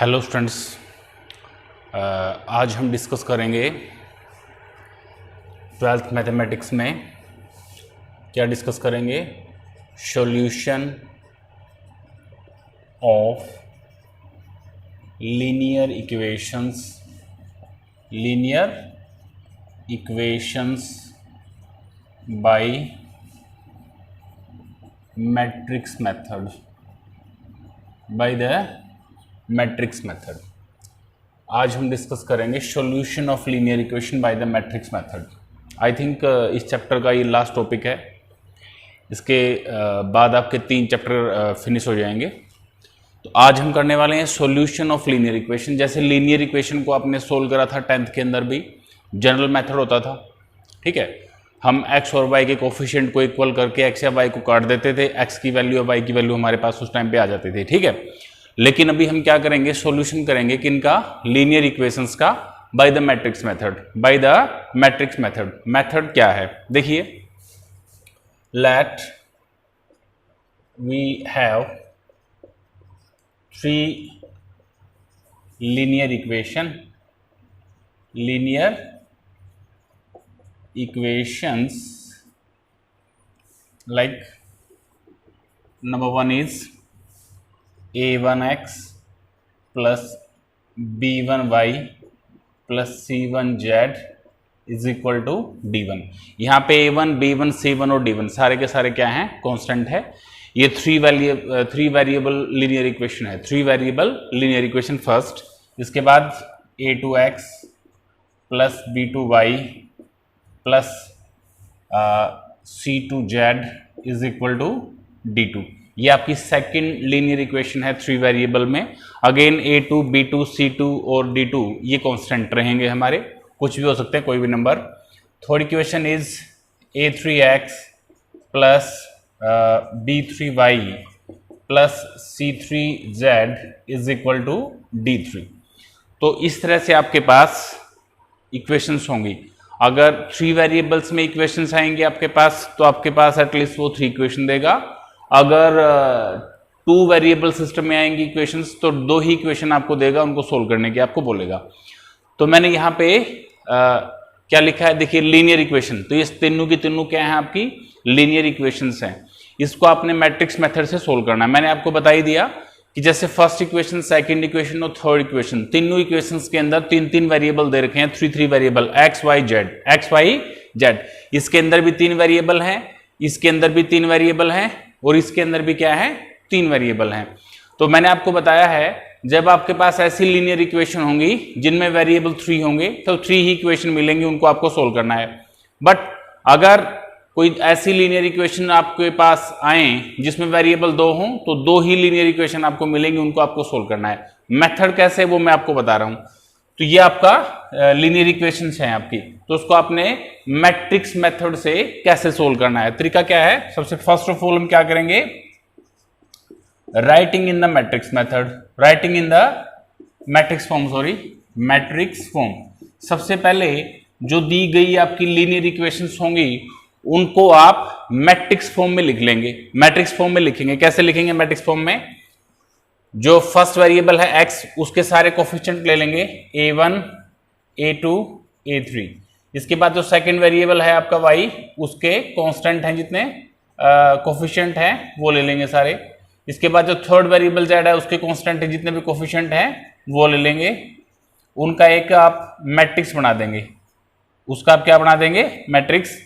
Hello students, आज हम discuss करेंगे 12th मैथमेटिक्स में। क्या डिस्कस करेंगे? Solution of linear equations bye matrix method. आज हम डिस्कस करेंगे solution of linear equation by the matrix method. I think इस चैप्टर का ये लास्ट टॉपिक है। इसके बाद आपके 3 चैप्टर फिनिश हो जाएंगे। तो आज हम करने वाले हैं सॉल्यूशन ऑफ लीनियर इक्वेशन। जैसे लीनियर इक्वेशन को आपने सोल्व करा था 10th के अंदर भी, जनरल मेथड होता था, ठीक है। हम x और y के कोफिशिएंट को इक्वल करके x या y को काट देते थे, x की वैल्यू और y की वैल्यू हमारे पास उस टाइम पे आ जाती थी, ठीक है। लेकिन अभी हम क्या करेंगे? सॉल्यूशन करेंगे किनका? लीनियर इक्वेशंस का by the matrix method. Method क्या है देखिए, let we have 3 linear equations like number 1 is a1x plus b1y plus c1z is equal to d1। यहाँ पे a1, b1, c1 और d1 सारे के सारे क्या हैं? कांस्टेंट है। ये 3 वेरिएबल लीनियर इक्वेशन है। 3 वेरिएबल लीनियर इक्वेशन फर्स्ट। इसके बाद a2x plus b2y plus c2z is equal to d2। ये आपकी सेकंड लीनियर इक्वेशन है 3 वेरिएबल में। अगेन a2, b2, c2 और d2 ये कांस्टेंट रहेंगे हमारे, कुछ भी हो सकते हैं, कोई भी number. Third equation is a3x plus b3y plus c3z is equal to d3। तो इस तरह से आपके पास इक्वेशंस होंगी। अगर 3 वेरिएबल्स में इक्वेशंस आएंगे आपके पास, तो आपके पास एटलीस्ट वो 3 इक्वेशन देगा। अगर 2 वेरिएबल सिस्टम में आएंगी इक्वेशंस, तो 2 ही इक्वेशन आपको देगा, उनको सोल्व करने की आपको बोलेगा। तो मैंने यहाँ पे क्या लिखा है देखिए, लीनियर इक्वेशन। तो ये तीनों की तीनों क्या है? आपकी लीनियर इक्वेशंस हैं। इसको आपने मैट्रिक्स मेथड से सोल्व करना है। मैंने आपको बता ही दिया कि जैसे फर्स्ट इक्वेशन, सेकंड इक्वेशन और थर्ड इक्वेशन, तीनों इक्वेशंस के अंदर 3 वेरिएबल दे रखे हैं, 3 वेरिएबल x y z। इसके अंदर भी 3 वेरिएबल हैं, इसके अंदर भी 3 वेरिएबल हैं और इसके अंदर भी क्या है? 3 वेरिएबल हैं। तो मैंने आपको बताया है, जब आपके पास ऐसी लीनियर इक्वेशन होंगी जिनमें वेरिएबल 3 होंगे, तो 3 ही इक्वेशन मिलेंगी, उनको आपको सोल्व करना है। बट अगर कोई ऐसी लीनियर इक्वेशन आपके पास आए जिसमें वेरिएबल 2 हों, तो 2 ही लीनियर इक्वेशन आपको मिलेंगी, उनको आपको सोल्व करना है। मेथड कैसे, वो मैं आपको बता रहा हूं। तो ये आपका लीनियर इक्वेशंस हैं आपकी, तो उसको आपने मैट्रिक्स मेथड से कैसे सोल्व करना है, तरीका क्या है? सबसे फर्स्ट ऑफ ऑल हम क्या करेंगे? Writing in the matrix form. सबसे पहले जो दी गई आपकी लीनियर इक्वेशंस होंगी, उनको आप मैट्रिक्स फॉर्म में लिख लेंगे। मैट्रिक्स फॉर्म में लिखेंगे। कैसे लिखेंगे मैट्रिक्स फॉर्म में? जो फर्स्ट वेरिएबल है x, उसके सारे कोफिशिएंट ले लेंगे, a1, a2, a3। इसके बाद जो सेकंड वेरिएबल है आपका y, उसके कांस्टेंट हैं, जितने कोफिशिएंट हैं वो ले लेंगे सारे। इसके बाद जो थर्ड वेरिएबल z है, उसके कांस्टेंट है, जितने भी कोफिशिएंट हैं वो ले लेंगे। उनका एक आप मैट्रिक्स बना देंगे, उसका आप क्या बना देंगे? मैट्रिक्स।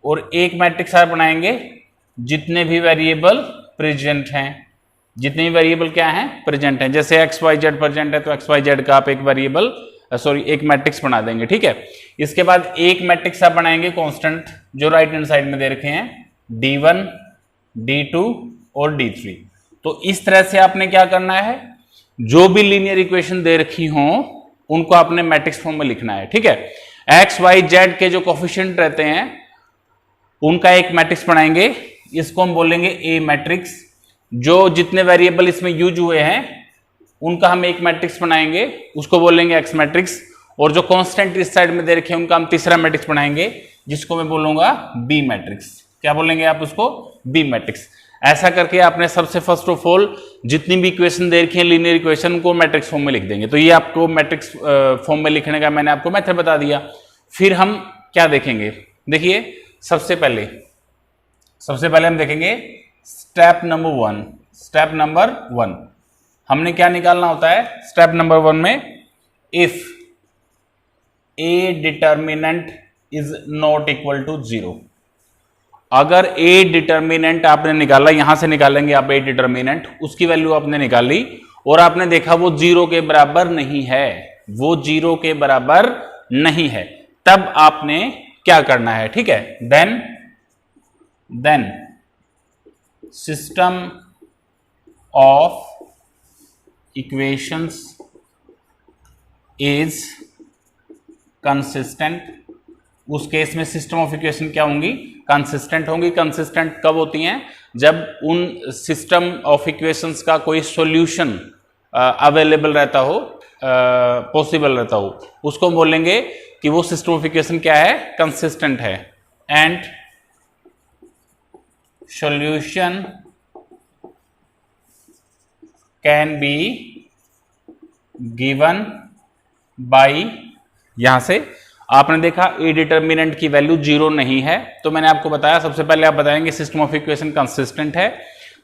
और एक मैट्रिक्स आप बनाएंगे जितने भी वेरिएबल प्रेजेंट हैं, जितने भी वेरिएबल क्या हैं? प्रेजेंट हैं। जैसे एक्स वाई जेड प्रेजेंट है, तो एक्स वाई जेड का आप एक मैट्रिक्स बना देंगे, ठीक है। इसके बाद एक मैट्रिक्स आप बनाएंगे कांस्टेंट, जो राइट हैंड साइड में दे रखे हैं, d1, d2 और d3। तो इस तरह से आपने क्या करना है? जो भी लीनियर इक्वेशन दे रखी हो, उनको आपने मैट्रिक्स फॉर्म में लिखना है, ठीक है। एक्स वाई जेड के जो कोफिशिएंट रहते हैं, उनका एक मैट्रिक्स बनाएंगे, इसको हम बोलेंगे ए मैट्रिक्स। जो जितने वेरिएबल इसमें यूज हुए हैं, उनका हम एक मैट्रिक्स बनाएंगे, उसको बोलेंगे एक्स मैट्रिक्स। और जो कांस्टेंट इस साइड में दे रखे हैं, उनका हम तीसरा मैट्रिक्स बनाएंगे, जिसको मैं बोलूंगा बी मैट्रिक्स। क्या बोलेंगे आप उसको? B matrix. ऐसा करके आपने सबसे फर्स्ट ऑफ ऑल जितनी भी इक्वेशन दे रखी है लीनियर इक्वेशन को मैट्रिक्स फॉर्म में लिख देंगे। तो ये आपको मैट्रिक्स फॉर्म में लिखने का मैंने आपको मेथड बता दिया। फिर हम क्या देखेंगे, देखिए सबसे पहले हम देखेंगे स्टेप नंबर वन। हमने क्या निकालना होता है स्टेप नंबर 1 में, if A determinant is not equal to 0। अगर ए डिटर्मिनेंट आपने निकाला, यहां से निकालेंगे आप ए डिटर्मिनेंट, उसकी वैल्यू आपने निकाली और आपने देखा वो 0 के बराबर नहीं है, वो 0 के बराबर नहीं है, तब आपने क्या करना है, ठीक है। Then system of equations is consistent. उस केस में सिस्टम ऑफ इक्वेशन क्या होंगी, कंसिस्टेंट होंगी। कंसिस्टेंट कब होती हैं, जब उन सिस्टम ऑफ इक्वेशंस का कोई सॉल्यूशन अवेलेबल रहता हो, पॉसिबल रहता हो, उसको बोलेंगे कि वो सिस्टम ऑफ इक्वेशन क्या है, कंसिस्टेंट है। And solution can be given bye, यहां से आपने देखा ए डिटर्मिनेंट की वैल्यू 0 नहीं है, तो मैंने आपको बताया सबसे पहले आप बताएंगे सिस्टम ऑफ इक्वेशन कंसिस्टेंट है।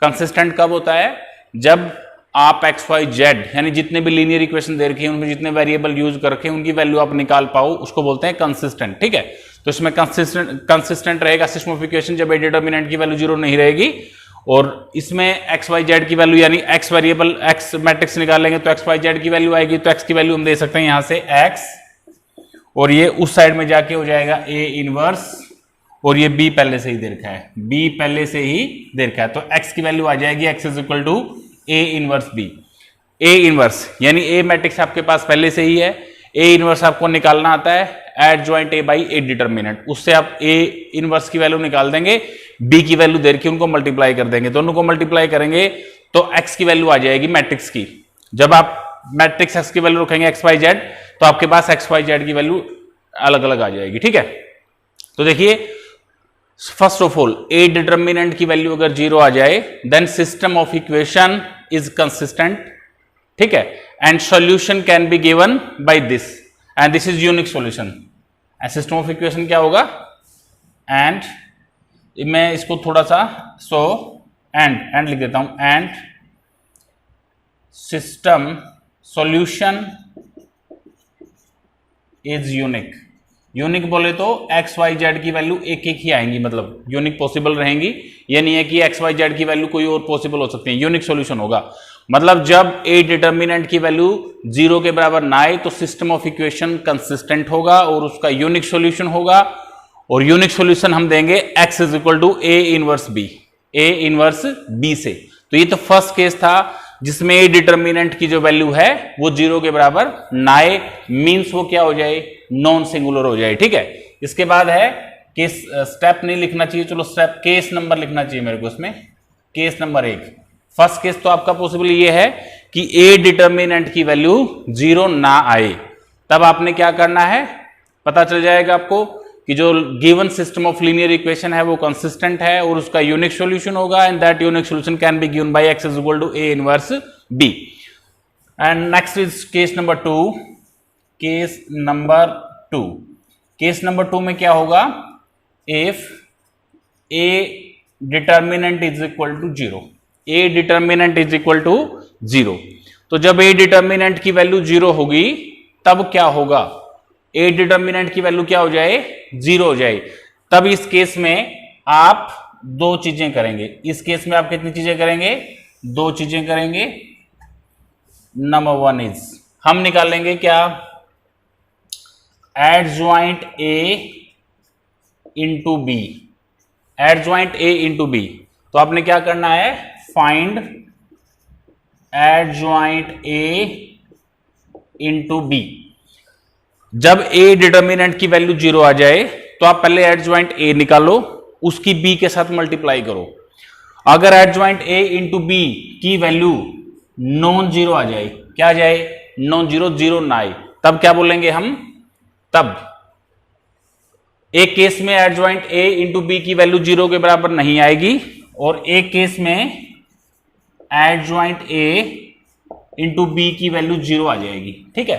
कंसिस्टेंट कब होता है, जब आप एक्स वाई जेड यानी जितने भी लीनियर इक्वेशन दे रखी है उनमें जितने वेरिएबल यूज करके उनकी वैल्यू आप निकाल पाओ, उसको बोलते हैं कंसिस्टेंट, ठीक है। तो इसमें कंसिस्टेंट रहेगा सिस्टम ऑफ इक्वेशन जब ए डिटर्मिनेंट की वैल्यू 0 नहीं रहेगी, और इसमें एक्स वाई जेड की वैल्यू यानी एक्स वेरिएबल एक्स मैट्रिक्स निकालेंगे तो एक्स वाई जेड की वैल्यू आएगी, तो एक्स की वैल्यू हम दे सकते हैं यहां से एक्स, और ये उस साइड में जाके हो जाएगा ए इनवर्स, और ये बी पहले से ही दे रखा है, बी पहले से ही दे रखा है, तो एक्स की वैल्यू आ जाएगी X is equal to A inverse B. A inverse यानी ए मैट्रिक्स आपके पास पहले से ही है, ए इनवर्स आपको निकालना आता है adjoint A by A determinant, उससे आप ए इनवर्स की वैल्यू निकाल देंगे, बी की वैल्यू दे रखी उनको मल्टीप्लाई कर देंगे, दोनों को मल्टीप्लाई करेंगे तो एक्स की वैल्यू आ जाएगी मैट्रिक्स की। जब आप मैट्रिक्स एक्स की वैल्यू रखेंगे एक्स वाई जेड, तो आपके पास एक्स वाई जेड की वैल्यू अलग अलग आ जाएगी, ठीक है। तो देखिए first of all A determinant की वैल्यू अगर 0 आ जाए, then system of equation is consistent, ठीक है, and solution can be given by this, and this is unique solution. System of equation क्या होगा, एंड मैं इसको थोड़ा सा एंड लिख देता हूं, and system solution is unique. Unique बोले तो एक्स वाई जेड की वैल्यू एक एक ही आएंगी, मतलब यूनिक पॉसिबल रहेंगी, ये नहीं है कि एक्स वाई जेड की वैल्यू कोई और पॉसिबल हो सकती है, यूनिक सॉल्यूशन होगा। मतलब जब ए डिटर्मिनेंट की वैल्यू 0 के बराबर ना आए तो सिस्टम ऑफ इक्वेशन कंसिस्टेंट होगा और उसका यूनिक सॉल्यूशन होगा, और यूनिक सॉल्यूशन हम देंगे X is equal to A inverse B, A inverse B से। तो ये तो फर्स्ट केस था जिसमें ए डिटर्मिनेंट की जो वैल्यू है वो 0 के बराबर ना आए, मींस वो क्या हो जाए, नॉन सिंगुलर हो जाए, ठीक है। इसके बाद है केस, स्टेप नहीं लिखना चाहिए, चलो स्टेप केस नंबर लिखना चाहिए मेरे को इसमें, केस नंबर 1। फर्स्ट केस तो आपका पॉसिबल ये है कि ए डिटर्मिनेंट की वैल्यू 0 ना आए, तब आपने क्या करना है, पता चल जाएगा आपको कि जो given system of linear equation है वो कंसिस्टेंट है और उसका यूनिक सॉल्यूशन होगा, and that unique solution can be given by X is equal to A inverse B. And next is case number 2। Case number 2 में क्या होगा, if A determinant is equal to 0, A determinant is equal to 0, तो जब ए determinant की value 0 होगी तब क्या होगा, ए डिटर्मिनेंट की वैल्यू क्या हो जाए, 0 हो जाए। तब इस केस में आप 2 चीजें करेंगे, इस केस में आप कितनी चीजें करेंगे, 2 चीजें करेंगे। नंबर 1 इज हम निकालेंगे क्या, adjoint A into B, adjoint A into B. तो आपने क्या करना है, find adjoint A into B. जब ए डिटर्मिनेंट की वैल्यू 0 आ जाए तो आप पहले एडज्वाइंट ए निकालो, उसकी बी के साथ मल्टीप्लाई करो। अगर एडज्वाइंट ए इंटू बी की वैल्यू नॉन जीरो आ जाए, क्या आ जाए, नॉन जीरो, 0 ना आए, तब क्या बोलेंगे हम, तब एक केस में एडज्वाइंट ए इंटू बी की वैल्यू 0 के बराबर नहीं आएगी और एक केस में एडजॉइंट ए इंटू बी की वैल्यू 0 आ जाएगी। ठीक है,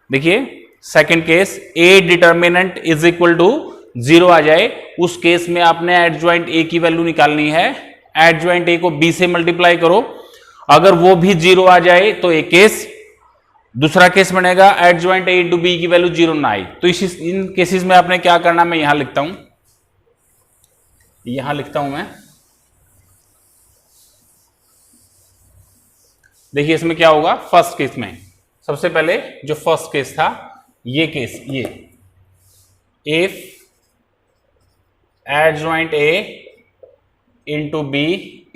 देखिए second case A determinant is equal to 0 आ जाए, उस केस में आपने एडजॉइंट ए की वैल्यू निकालनी है। एडजॉइंट ए को बी से मल्टीप्लाई करो, अगर वो भी 0 आ जाए तो एक केस, दूसरा केस बनेगा एडजॉइंट ए इंटू बी की वैल्यू 0 ना आई। तो इन केसेस में आपने क्या करना, मैं यहां लिखता हूं, मैं देखिए इसमें क्या होगा। फर्स्ट केस में सबसे पहले जो फर्स्ट केस था, ये केस, ये if adjoint A into B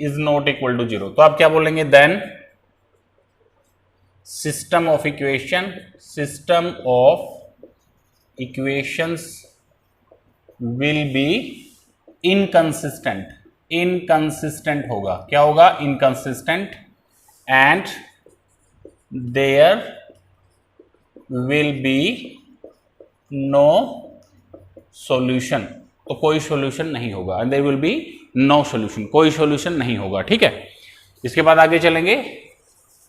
is not equal to 0, तो आप क्या बोलेंगे, then system of equations will be inconsistent होगा। क्या होगा, inconsistent, and there will be no solution, तो कोई सॉल्यूशन नहीं होगा। And there will be no solution, कोई सॉल्यूशन नहीं होगा। ठीक है, इसके बाद आगे चलेंगे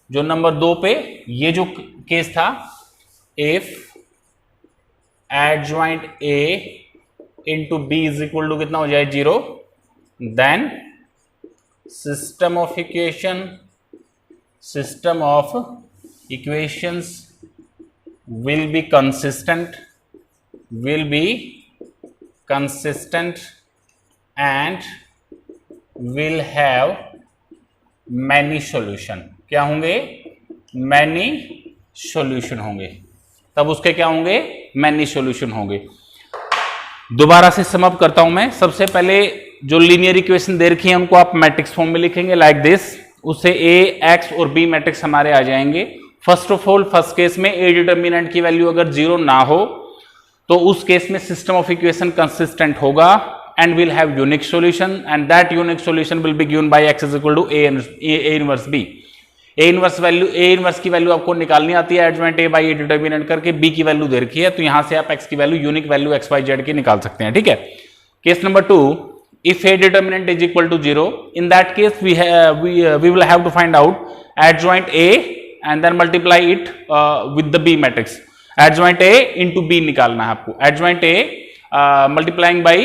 जो नंबर 2 पे, ये जो केस था, if adjoint A into B is equal to कितना हो जाए, 0, then system of equations will be consistent and will have many solution। क्या होंगे, many solution होंगे, तब उसके क्या होंगे, many solution होंगे। दोबारा से सम अप करता हूं मैं। सबसे पहले जो लीनियर इक्वेशन दे रखी है उनको आप मैट्रिक्स फॉर्म में लिखेंगे लाइक दिस, उससे ए, एक्स और बी मैट्रिक्स हमारे आ जाएंगे। First of all, first case में ए डिटर्मिनेंट की वैल्यू अगर 0 ना हो तो उस केस में सिस्टम ऑफ इक्वेशन कंसिस्टेंट होगा and will have unique solution, and that unique solution will be given by X is equal to A inverse B. A inverse की वैल्यू आपको निकालनी आती है adjoint A by A determinant करके, B की value दे रखी है, तो यहां से आप एक्स की value, unique value x Y Z की निकाल सकते हैं। ठीक है, case number 2, if a determinant is equal to 0, in that case we will have to find out adjoint A and then multiply it with the B matrix। adjoint A into B निकालना है आपको, adjoint A multiplying by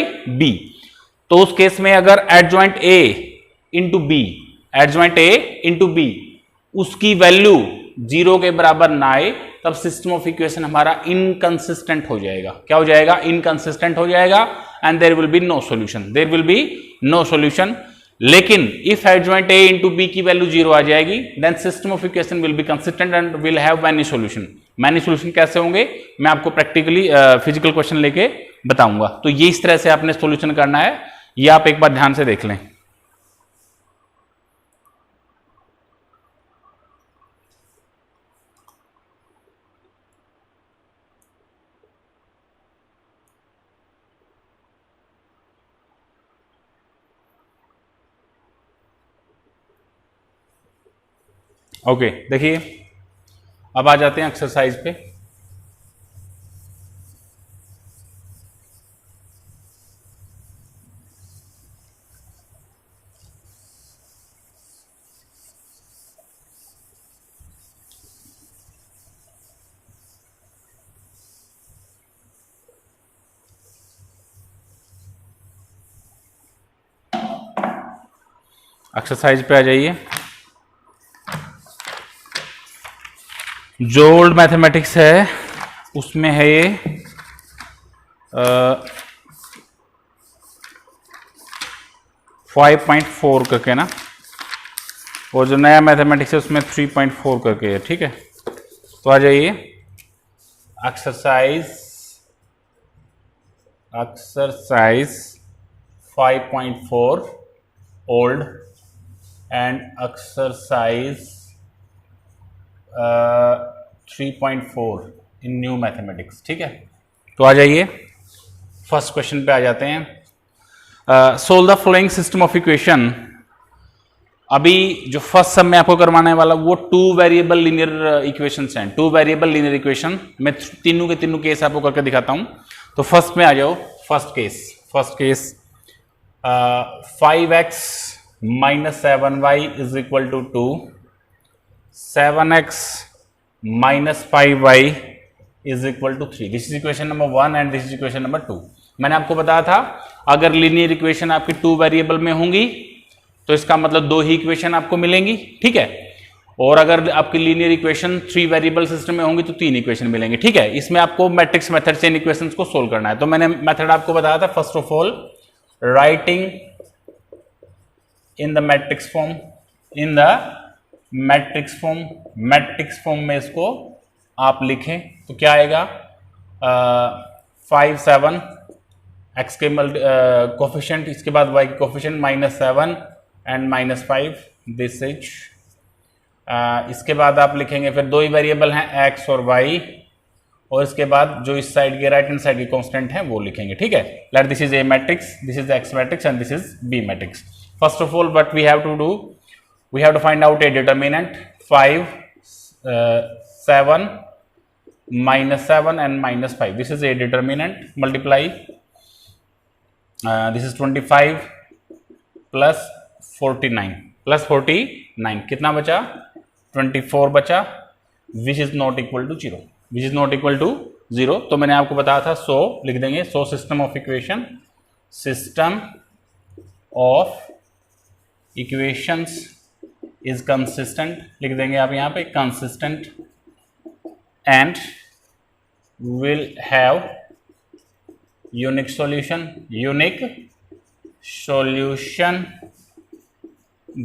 B। तो उस case में अगर adjoint A into B उसकी value 0 के बराबर ना आए, तब सिस्टम ऑफ इक्वेशन हमारा इनकंसिस्टेंट हो जाएगा। क्या हो जाएगा, इनकंसिस्टेंट हो जाएगा, and there will be no solution. लेकिन if adjoint A into B की वैल्यू 0 आ जाएगी, then system of equation will be consistent and will have many solution कैसे होंगे, मैं आपको प्रैक्टिकली फिजिकल क्वेश्चन लेके बताऊंगा। तो ये इस तरह से आपने सॉल्यूशन करना है, ये आप एक बार ध्यान से देख लें। ओके, देखिए अब आ जाते हैं एक्सरसाइज पे। एक्सरसाइज पे आ जाइए। जो ओल्ड मैथमेटिक्स है उसमें है ये 5.4 करके ना, और जो नया मैथमेटिक्स है उसमें 3.4 करके है। ठीक है, तो आ जाइए exercise 5.4 old and exercise 3.4 in new mathematics. ठीक है, तो आ जाइए फर्स्ट क्वेश्चन पे आ जाते हैं। Solve the following system of equation. अभी जो फर्स्ट सम में आपको करवाने वाला वो 2 वेरिएबल लीनियर इक्वेशंस हैं। 2 वेरिएबल लीनियर इक्वेशन, मैं तीनों के तीनों केस आपको करके दिखाता हूं। तो फर्स्ट में आ जाओ, first case 5x minus 7y is equal to 2, 7x minus 5y is equal to 3। This is equation number 1 and this is equation number 2। मैंने आपको बताया था अगर लीनियर इक्वेशन आपकी 2 वेरिएबल में होंगी तो इसका मतलब 2 ही इक्वेशन आपको मिलेंगी, ठीक है। और अगर आपकी लीनियर इक्वेशन 3 वेरिएबल सिस्टम में होंगी तो 3 इक्वेशन मिलेंगे, ठीक है। इसमें आपको मैट्रिक्स मेथड से इन इक्वेशंस को सोल्व करना है। तो मैंने मेथड आपको बताया था, first of all writing in the matrix form, in the matrix form में इसको आप लिखें तो क्या आएगा, 5 7 x के कोफिशिएंट, इसके बाद y के कोफिशिएंट -7 एंड -5, दिस इज। इसके बाद आप लिखेंगे फिर 2 ही वेरिएबल हैं x और y, और इसके बाद जो इस साइड के राइट हैंड साइड की कांस्टेंट है वो लिखेंगे, ठीक है। Let this is a matrix, this is x matrix and this is b matrix. First of all what we have to do, we have to find out a determinant 5 7 -7 and -5. This is a determinant. Multiply. This is 25 plus 49 plus 49. कितना बचा? 24 बचा, which is not equal to 0. Which is not equal to 0. तो मैंने आपको बताया था, so लिख देंगे, so system of equations is consistent. लिख देंगे आप यहाँ पे consistent and will have unique solution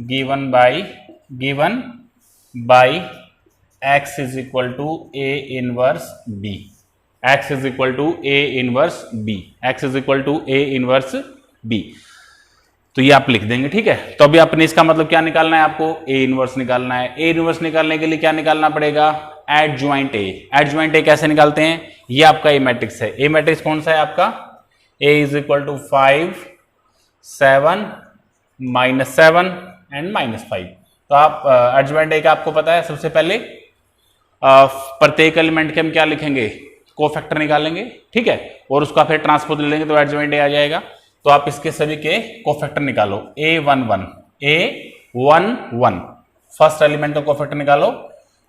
given by x is equal to a inverse b, x is equal to a inverse b, x is equal to a inverse b। तो ये आप लिख देंगे, ठीक है। तो अभी आपने इसका मतलब क्या निकालना है, आपको a इनवर्स निकालना है। a इनवर्स निकालने के लिए क्या निकालना पड़ेगा, एडजॉइंट a। एडजॉइंट a कैसे निकालते हैं, ये आपका a मैट्रिक्स है। a मैट्रिक्स कौन सा है आपका, a is equal to 5 7 -7 and -5। तो आप एडजॉइंट a का आपको पता है, सबसे पहले प्रत्येक एलिमेंट के हम क्या लिखेंगे, कोफैक्टर निकालेंगे, ठीक है, और उसका फिर ट्रांसपोज ले लेंगे तो एडजॉइंट a आ जाएगा। तो आप इसके सभी के कोफैक्टर निकालो, a11 फर्स्ट एलिमेंट का कोफैक्टर निकालो।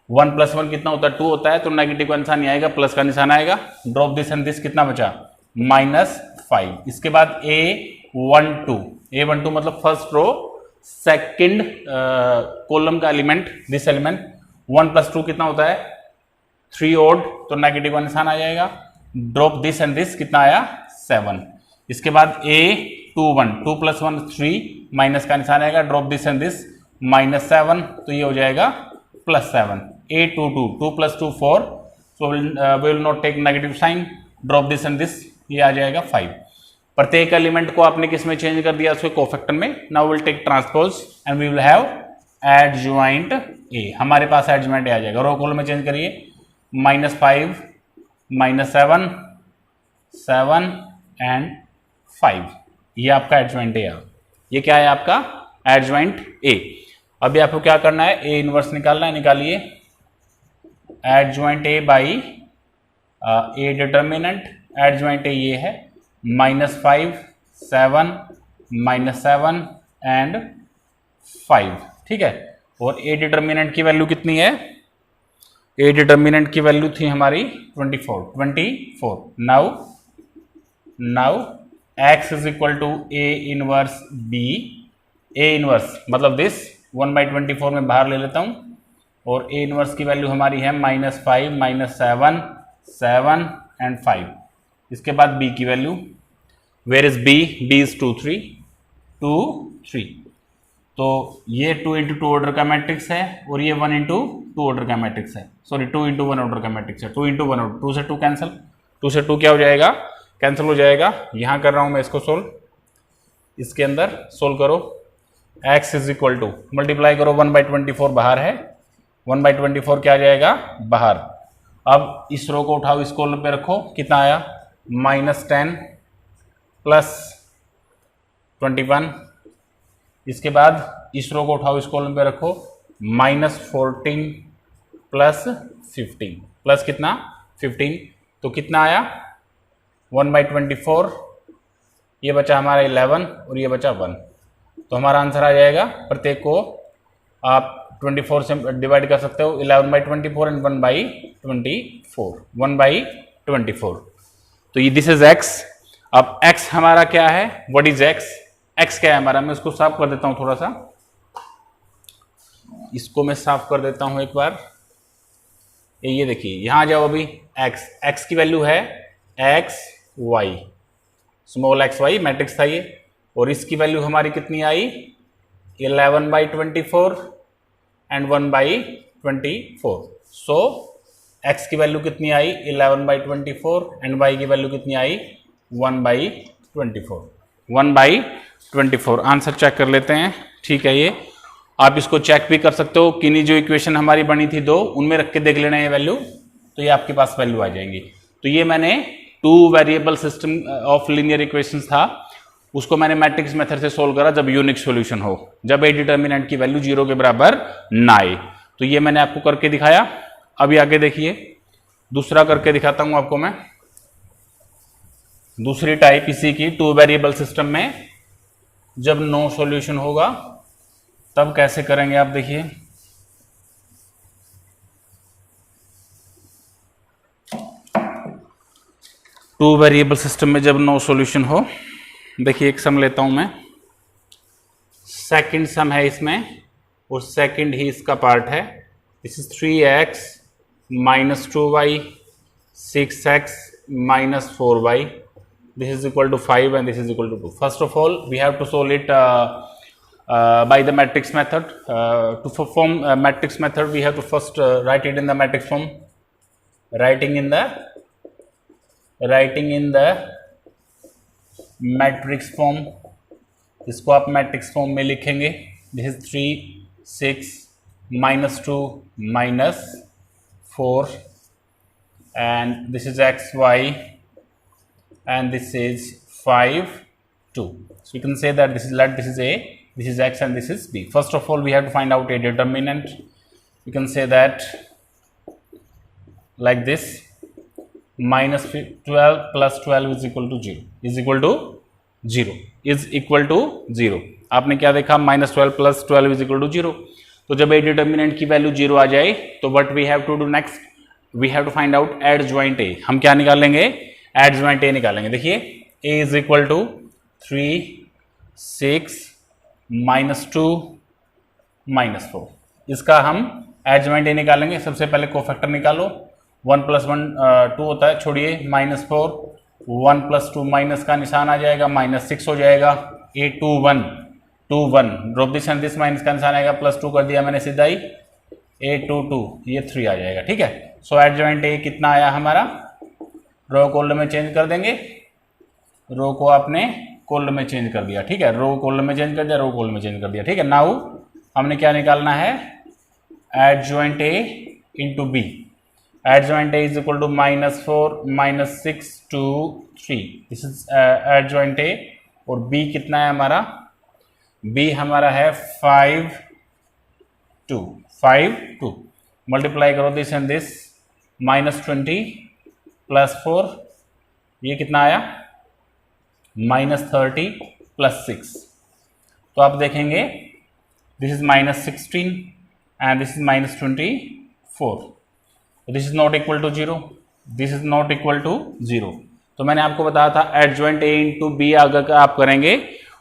1 + 1 कितना होता है, 2 होता है, तो नेगेटिव का निशान नहीं आएगा, प्लस का निशान आएगा। ड्रॉप दिस एंड दिस, कितना बचा, -5। इसके बाद a12 मतलब फर्स्ट रो सेकंड कॉलम का एलिमेंट, दिस एलिमेंट। 1 + 2 कितना होता है, 3 ओड, तो नेगेटिव का निशान आ जाएगा। ड्रॉप दिस एंड दिस, कितना आया, 7। इसके बाद a21 2 + 1 3, माइनस का निशान आएगा। ड्रॉप दिस एंड दिस, -7, तो ये हो जाएगा +7। a22 2 + 2 4, so will not take negative sign. Drop this and this, ये आ जाएगा 5। प्रत्येक एलिमेंट को आपने किस में चेंज कर दिया, उसके कोफैक्टर में। Now will take transpose and we will have adjoint a। हमारे पास एडजॉइंट a आ जाएगा। रो कॉलम में चेंज करिए, -5 -7 7 एंड 5, ये आपका एडजॉइंट a। ये क्या है आपका एडजॉइंट a। अभी आपको क्या करना है, a इनवर्स निकालना है, निकालिए। Adjoint a by a determinant, adjoint a ये है, -5 7 -7 एंड 5, ठीक है। और a डिटर्मिनेंट की वैल्यू कितनी है, a डिटर्मिनेंट की वैल्यू थी हमारी 24। Now x is equal to a inverse b। a inverse मतलब दिस 1/24 में बाहर ले लेता हूं, और a इनवर्स की वैल्यू हमारी है -5 -7 7 एंड 5। इसके बाद b की value, where is b, b is 2 3। तो ये 2 × 2 ऑर्डर का मैट्रिक्स है, और ये 1 × 2 ऑर्डर का मैट्रिक्स है, सॉरी 2 × 1 ऑर्डर का मैट्रिक्स है। 2 × 1 ऑर्डर, 2 से 2 कैंसिल, 2 से 2 क्या हो जाएगा, कैंसिल हो जाएगा। यहां कर रहा हूं मैं इसको सोल्व, इसके अंदर सोल्व करो। x is equal to, multiply करो, 1/24 बाहर है, 1/24 क्या आ जाएगा, बाहर। अब इस रो को उठाओ, इस कॉलम पे रखो, कितना आया, -10 + 21। इसके बाद इस रो को उठाओ, इस कॉलम पे रखो, -14 + 15, प्लस कितना, 15। तो कितना आया, 1/24 ये बचा हमारा 11 और ये बचा 1। तो हमारा आंसर आ जाएगा, प्रत्येक को आप 24 से डिवाइड कर सकते हो, 11/24 एंड 1/24, 1/24। तो ये दिस इज x। अब x हमारा क्या है, व्हाट इज x? x क्या है हमारा, मैं इसको साफ कर देता हूं थोड़ा सा, इसको मैं साफ कर देता हूं एक बार। ये देखिए यहां जाओ अभी, x की वैल्यू है x y, small x y matrix था ये, और इसकी वैल्यू हमारी कितनी आई 11/24 एंड 1/24। सो x की वैल्यू कितनी आई 11/24 एंड y की वैल्यू कितनी आई 1/24, 1/24। आंसर चेक कर लेते हैं, ठीक है। ये आप इसको चेक भी कर सकते हो, किन्हीं जो इक्वेशन हमारी बनी थी 2 उनमें रख के देख लेना ये वैल्यू, तो ये आपके पास वैल्यू आ जाएंगी। तो ये मैंने 2 variable system of linear equations था, उसको मैंने मैट्रिक्स मेथड से सोल्व करा जब यूनिक सॉल्यूशन हो, जब ए डिटर्मिनेंट की वैल्यू 0 के बराबर ना आए। तो ये मैंने आपको करके दिखाया। अभी आगे देखिए, दूसरा करके दिखाता हूं आपको मैं, दूसरी टाइप इसी की 2 वेरिएबल सिस्टम में जब नो सॉल्यूशन होगा तब कैसे करेंगे आप देखिए। टू वेरिएबल सिस्टम में जब नो सॉल्यूशन हो, देखिए एक सम लेता हूं मैं, सेकंड सम है इसमें और सेकंड ही इसका पार्ट है। This is 3x minus 2y 6x minus 4y, this is equal to 5 and this is equal to 2. First of all we have to solve it by the matrix method. To perform matrix method we have to first write it in the matrix form. Writing in the matrix form, इसको आप matrix form में लिखेंगे। This is 3 6 minus 2 minus 4 and this is xy and this is 5 2. So you can say that this is let, this is a, this is x and this is b. First of all we have to find out a determinant. You can say that like this, minus 12 plus 12 is equal to 0, is equal to 0, is equal to 0। आपने क्या देखा, minus 12 plus 12 is equal to 0। तो जब ए determinant की value 0 आ जाए तो what we have to do next, we have to find out adjoint A. हम क्या निकालेंगे, एडजॉइंट ए निकालेंगे। देखिए A is equal to 3 6 minus 2 minus 4, इसका हम एडजॉइंट ए निकालेंगे। सबसे पहले कोफैक्टर निकालो, 1 plus 1 2 होता है, छोड़िए -4, 1 plus 2 माइनस का निशान आ जाएगा, -6 हो जाएगा। ए 2 1 2 1 drop this and this, minus का निशान आएगा, +2 कर दिया मैंने सीधा ही, ए 2 2 ये 3 आ जाएगा, ठीक है। सो एडजॉइंट ए कितना आया हमारा, रो कॉलम में चेंज कर देंगे, रो को आपने कॉलम में चेंज कर दिया, ठीक है, रो कॉलम में चेंज कर दिया, रो कॉलम में चेंज कर दिया, ठीक है। नाउ हमने क्या निकालना है, adjoint A into B. Adjoint A is equal to -4 -6 2 3, this is adjoint A. और बी कितना है हमारा, बी हमारा है 5 2 मल्टीप्लाई करो दिस एंड दिस, -20 + 4 ये कितना आया, -30 + 6। तो आप देखेंगे this is -16 and this is -24, this is not equal to 0, this is not equal to 0। तो मैंने आपको बताया था एडजॉइंट ए इंटू बी अगर आप करेंगे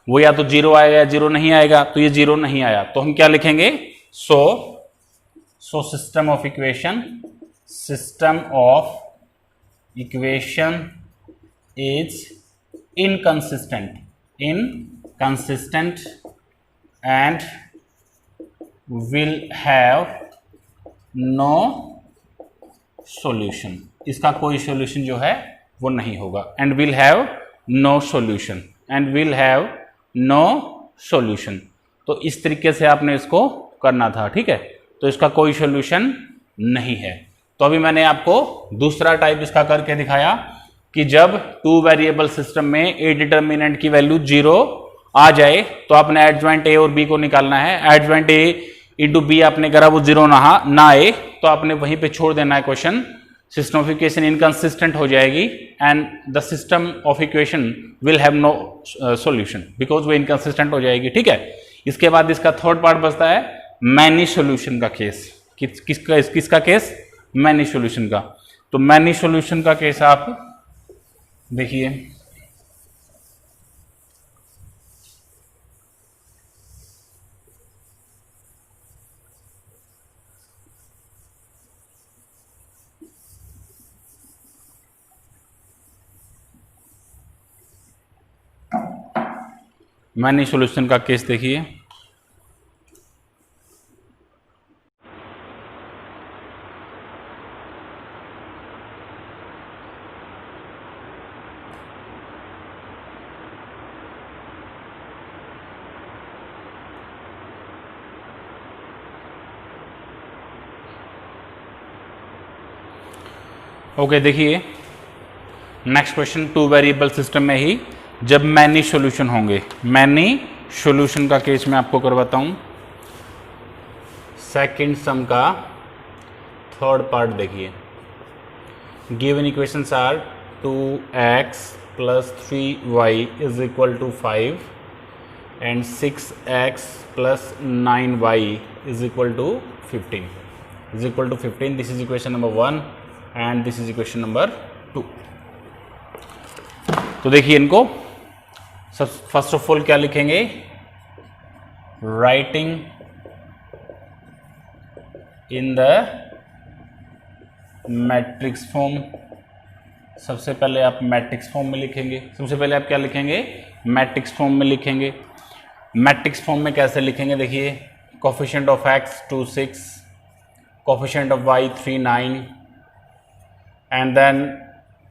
वो या तो 0 आएगा या 0 नहीं आएगा, तो ये 0 नहीं आया तो हम क्या लिखेंगे, so system of equation is inconsistent and will have no solution, इसका कोई सॉल्यूशन जो है वो नहीं होगा। and will have no solution, तो इस तरीके से आपने इसको करना था, ठीक है। तो इसका कोई सॉल्यूशन नहीं है। तो अभी मैंने आपको दूसरा टाइप इसका करके दिखाया कि जब 2 वेरिएबल सिस्टम में ए डिटर्मिनेंट की वैल्यू 0 आ जाए तो आपने एडजॉइंट ए और बी को निकालना है। एडजॉइंट ए इंटू बी आपने करा, वो 0 ना आए तो आपने वहीं पे छोड़ देना है question, system of equation inconsistent हो जाएगी and the system of equation will have no solution because वो इनकंसिस्टेंट हो जाएगी। ठीक है, इसके बाद इसका थर्ड पार्ट बचता है मैनी सॉल्यूशन का केस। किसका केस? मैनी सॉल्यूशन का। तो मैनी सॉल्यूशन का केस आप देखिए, मैनी सॉल्यूशन का केस देखिए। ओके देखिए, next question, two variable system में ही जब मैनी सॉल्यूशन होंगे, मैनी सॉल्यूशन का केस मैं आपको करवाता हूं। सेकंड सम का थर्ड पार्ट देखिए, given equations are 2x + 3y = 5 and 6x + 9y = 15 This is equation number 1 and this is equation number 2। तो देखिए इनको फर्स्ट ऑफ ऑल क्या लिखेंगे, writing in the matrix form. सबसे पहले आप मैट्रिक्स फॉर्म में लिखेंगे। सबसे पहले आप क्या लिखेंगे, मैट्रिक्स फॉर्म में लिखेंगे। मैट्रिक्स फॉर्म में कैसे लिखेंगे, देखिए, coefficient of x 2 6, coefficient of y 3 9 and then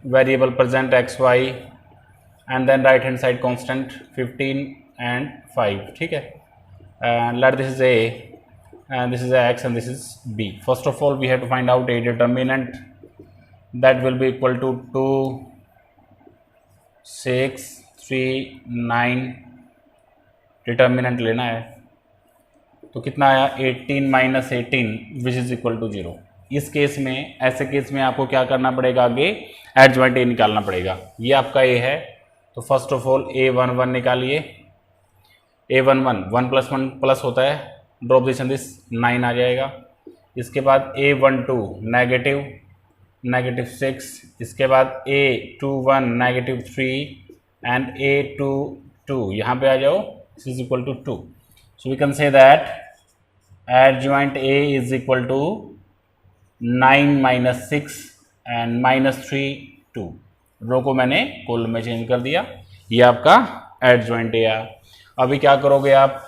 variable present xy and then right hand side constant 15 and 5। ठीक है, and let this is a and this is x and this is b। first of all we have to find out a determinant that will be equal to 2 6 3 9। Determinant लेना है, तो कितना आया, 18 - 18 which is equal to 0। इस case में, ऐसे case में आपको क्या करना पड़ेगा, आगे एडजॉइंट ए निकालना पड़ेगा। ये आपका ए है, तो फर्स्ट ऑफ ऑल a11 निकालिए। a11 1 + 1 प्लस होता है, ड्रॉप दिस 9 आ जाएगा। इसके बाद a12 -6, इसके बाद a21 -3 एंड a22 यहाँ पे आ जाओ, this is equal to 2। so we can say that adjoint A is equal to 9 - 6 and -3 2। रो को मैंने कॉलम में चेंज कर दिया, ये आपका एडजॉइंट ए आ। अभी क्या करोगे आप,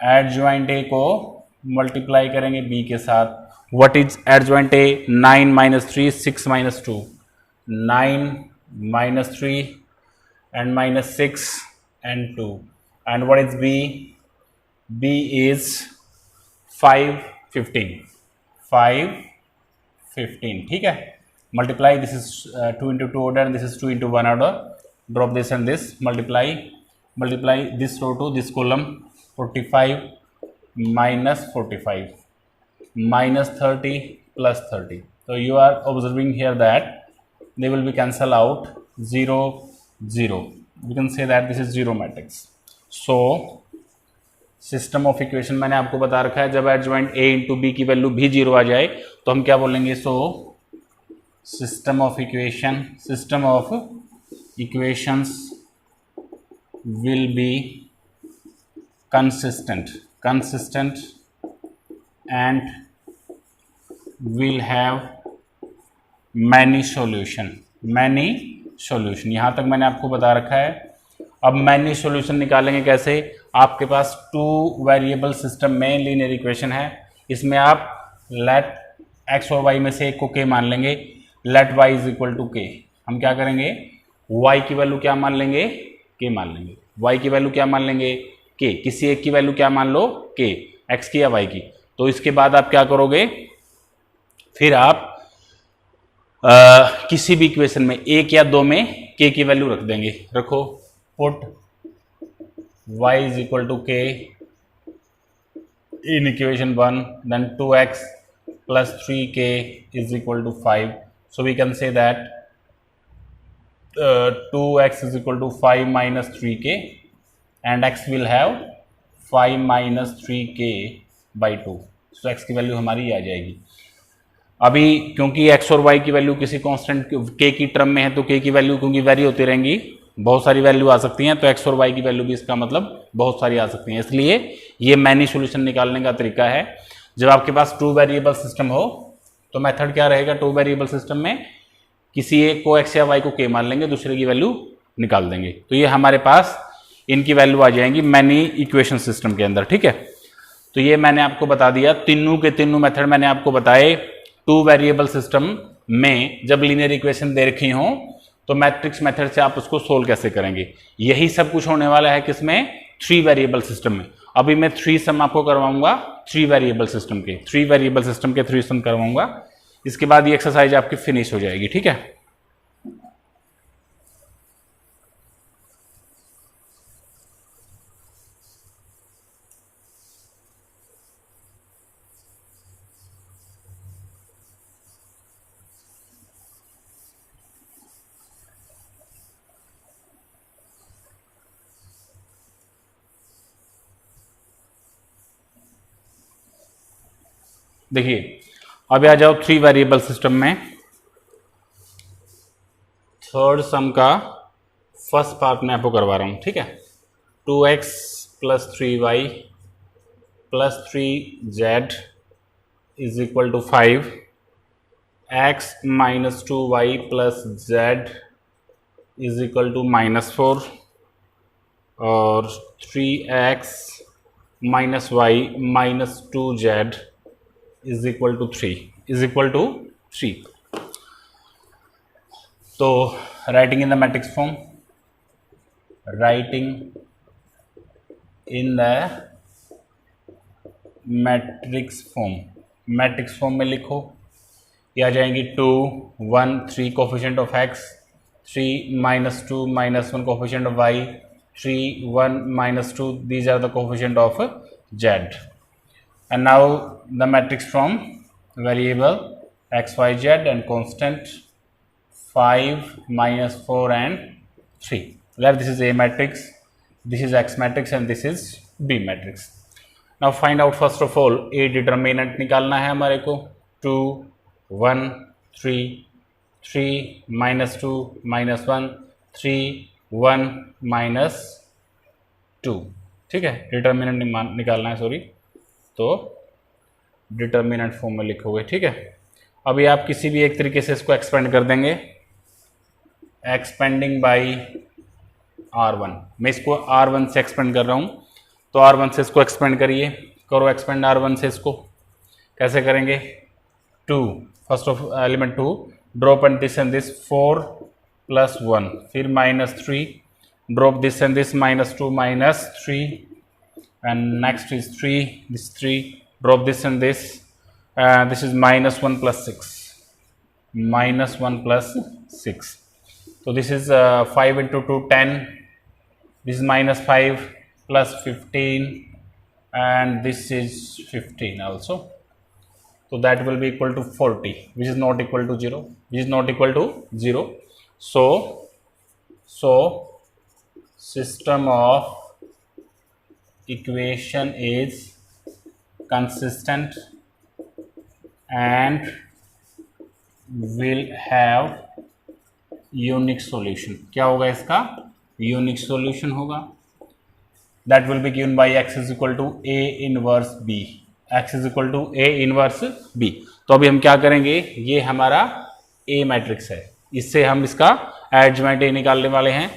एडजॉइंट ए को मल्टीप्लाई करेंगे बी के साथ। What is adjoint A, 9 - 3 6 - 2, 9 - 3 and -6 and 2 and what is b, b is 5 15। ठीक है, multiply, this is 2 × 2 order and this is 2 × 1 order, drop this and this, multiply this row to this column, 45 - 45 -30 + 30। so you are observing here that they will be cancel out 0 0। we can say that this is zero matrix। so system of equation मैंने आपको बता रखा है, जब adjoint a × b की value भी 0 आ जाए तो हम क्या बोलेंगे, so system of equations will be consistent and will have many solution. यहाँ तक मैंने आपको बता रखा है। अब मैनी सॉल्यूशन निकालेंगे कैसे, आपके पास 2 वेरिएबल सिस्टम में लीनियर इक्वेशन है, इसमें आप लेट x और y में से एक को k मान लेंगे, let y is equal to k। हम क्या करेंगे, y की वैल्यू क्या मान लेंगे, k मान लेंगे। y की वैल्यू क्या मान लेंगे, k। किसी एक की वैल्यू क्या मान लो, k, x की या y की। तो इसके बाद आप क्या करोगे, फिर आप किसी भी इक्वेशन में 1 या 2 में k की वैल्यू रख देंगे। रखो, put y is equal to k in equation 1, then 2x plus 3k is equal to 5. So we can say that 2x is equal to 5 minus 3k and x will have 5 minus 3k by 2. So x की value हमारी आ जाएगी. अभी क्योंकि x और y की value किसी constant k की term में है तो k की वैल्यू क्योंकि वेरी होती रहेंगी, बहुत सारी वैल्यू आ सकती हैं, तो x और y की वैल्यू भी इसका मतलब बहुत सारी आ सकती हैं. इसलिए ये मैनी सॉल्यूशन निकालने का तरीका है. जब आपके पास टू वेरिएबल सिस्टम हो तो मेथड क्या रहेगा, टू वेरिएबल सिस्टम में किसी एक को x या y को k मान लेंगे, दूसरे की वैल्यू निकाल देंगे. तो ये हमारे पास इनकी वैल्यू आ जाएंगी मैनी इक्वेशन सिस्टम के अंदर. ठीक है, तो ये मैंने आपको बता दिया. तीनों के तीनों मेथड मैंने आपको बताए. टू वेरिएबल सिस्टम में जब लीनियर इक्वेशन दे रखी हो तो मैट्रिक्स मेथड से आप उसको सोल्व कैसे करेंगे. यही सब कुछ होने वाला है किसमें, थ्री वेरिएबल सिस्टम में. अभी मैं थ्री सम आपको करवाऊंगा थ्री वेरिएबल सिस्टम के, थ्री वेरिएबल सिस्टम के थ्री सम करवाऊंगा. इसके बाद ये एक्सरसाइज आपकी फिनिश हो जाएगी. ठीक है, देखिए अभी आ जाओ थ्री वेरिएबल सिस्टम में. थर्ड सम का फर्स्ट पार्ट मैं आपको करवा रहा हूं. ठीक है, 2x plus 3y plus 3z is equal to 5, x minus 2y plus z is equal to -4 और 3x minus y minus 2z is equal to 3. तो writing in the matrix form, writing in the matrix form, matrix form में लिखो. ये आ जाएंगी 2 1 3 coefficient of x, 3 minus 2 minus 1 coefficient of y, 3 1 minus 2, these are the coefficient of z. And now the matrix from variable x, y, z and constant 5 minus 4 and 3. There this is A matrix, this is X matrix and this is B matrix. Now find out first of all A determinant निकालना है हमारे को. 2 1 3 3 minus 2 minus 1 3 1 minus 2. ठीक है, determinant निकालना है, sorry, तो determinant form में लिखोगे. ठीक है, अभी आप किसी भी एक तरीके से इसको एक्सपेंड कर देंगे. एक्सपेंडिंग बाई R1, मैं इसको R1 से एक्सपेंड कर रहा हूँ, तो R1 से इसको एक्सपेंड करिए. करो एक्सपेंड R1 से इसको. कैसे करेंगे, 2 first of element 2 drop and this 4 plus 1, फिर -3 drop this and this -2 -3 and next is 3, this 3 drop this and this is -1 plus 6, -1 plus 6. So this is 5 into 2 10, this is -5 plus 15 and this is 15 also. So that will be equal to 40, which is not equal to 0, which is not equal to 0. So system of equation is consistent and will have unique solution. क्या होगा इसका, unique solution होगा. that will be given by x is equal to a inverse b, x is equal to a inverse b. तो अभी हम क्या करेंगे, ये हमारा a मैट्रिक्स है, इससे हम इसका एडजॉइंट a निकालने वाले हैं.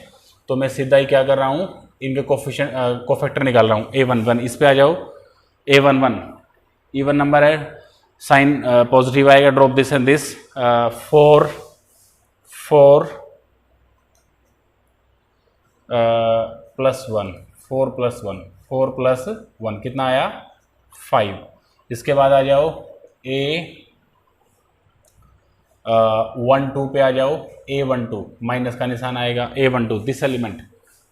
तो मैं सीधा ही क्या कर रहा हूँ, इनके कोफैक्टर निकाल रहा हूँ. a11 इस पे आ जाओ. a11 इवन नंबर है, साइन पॉजिटिव आएगा, drop this and this. 4 plus 1, 4 plus 1, 4 plus 1 कितना आया, 5. इसके बाद आ जाओ a12 पे आ जाओ. a12 माइनस का निशान आएगा. a12 this element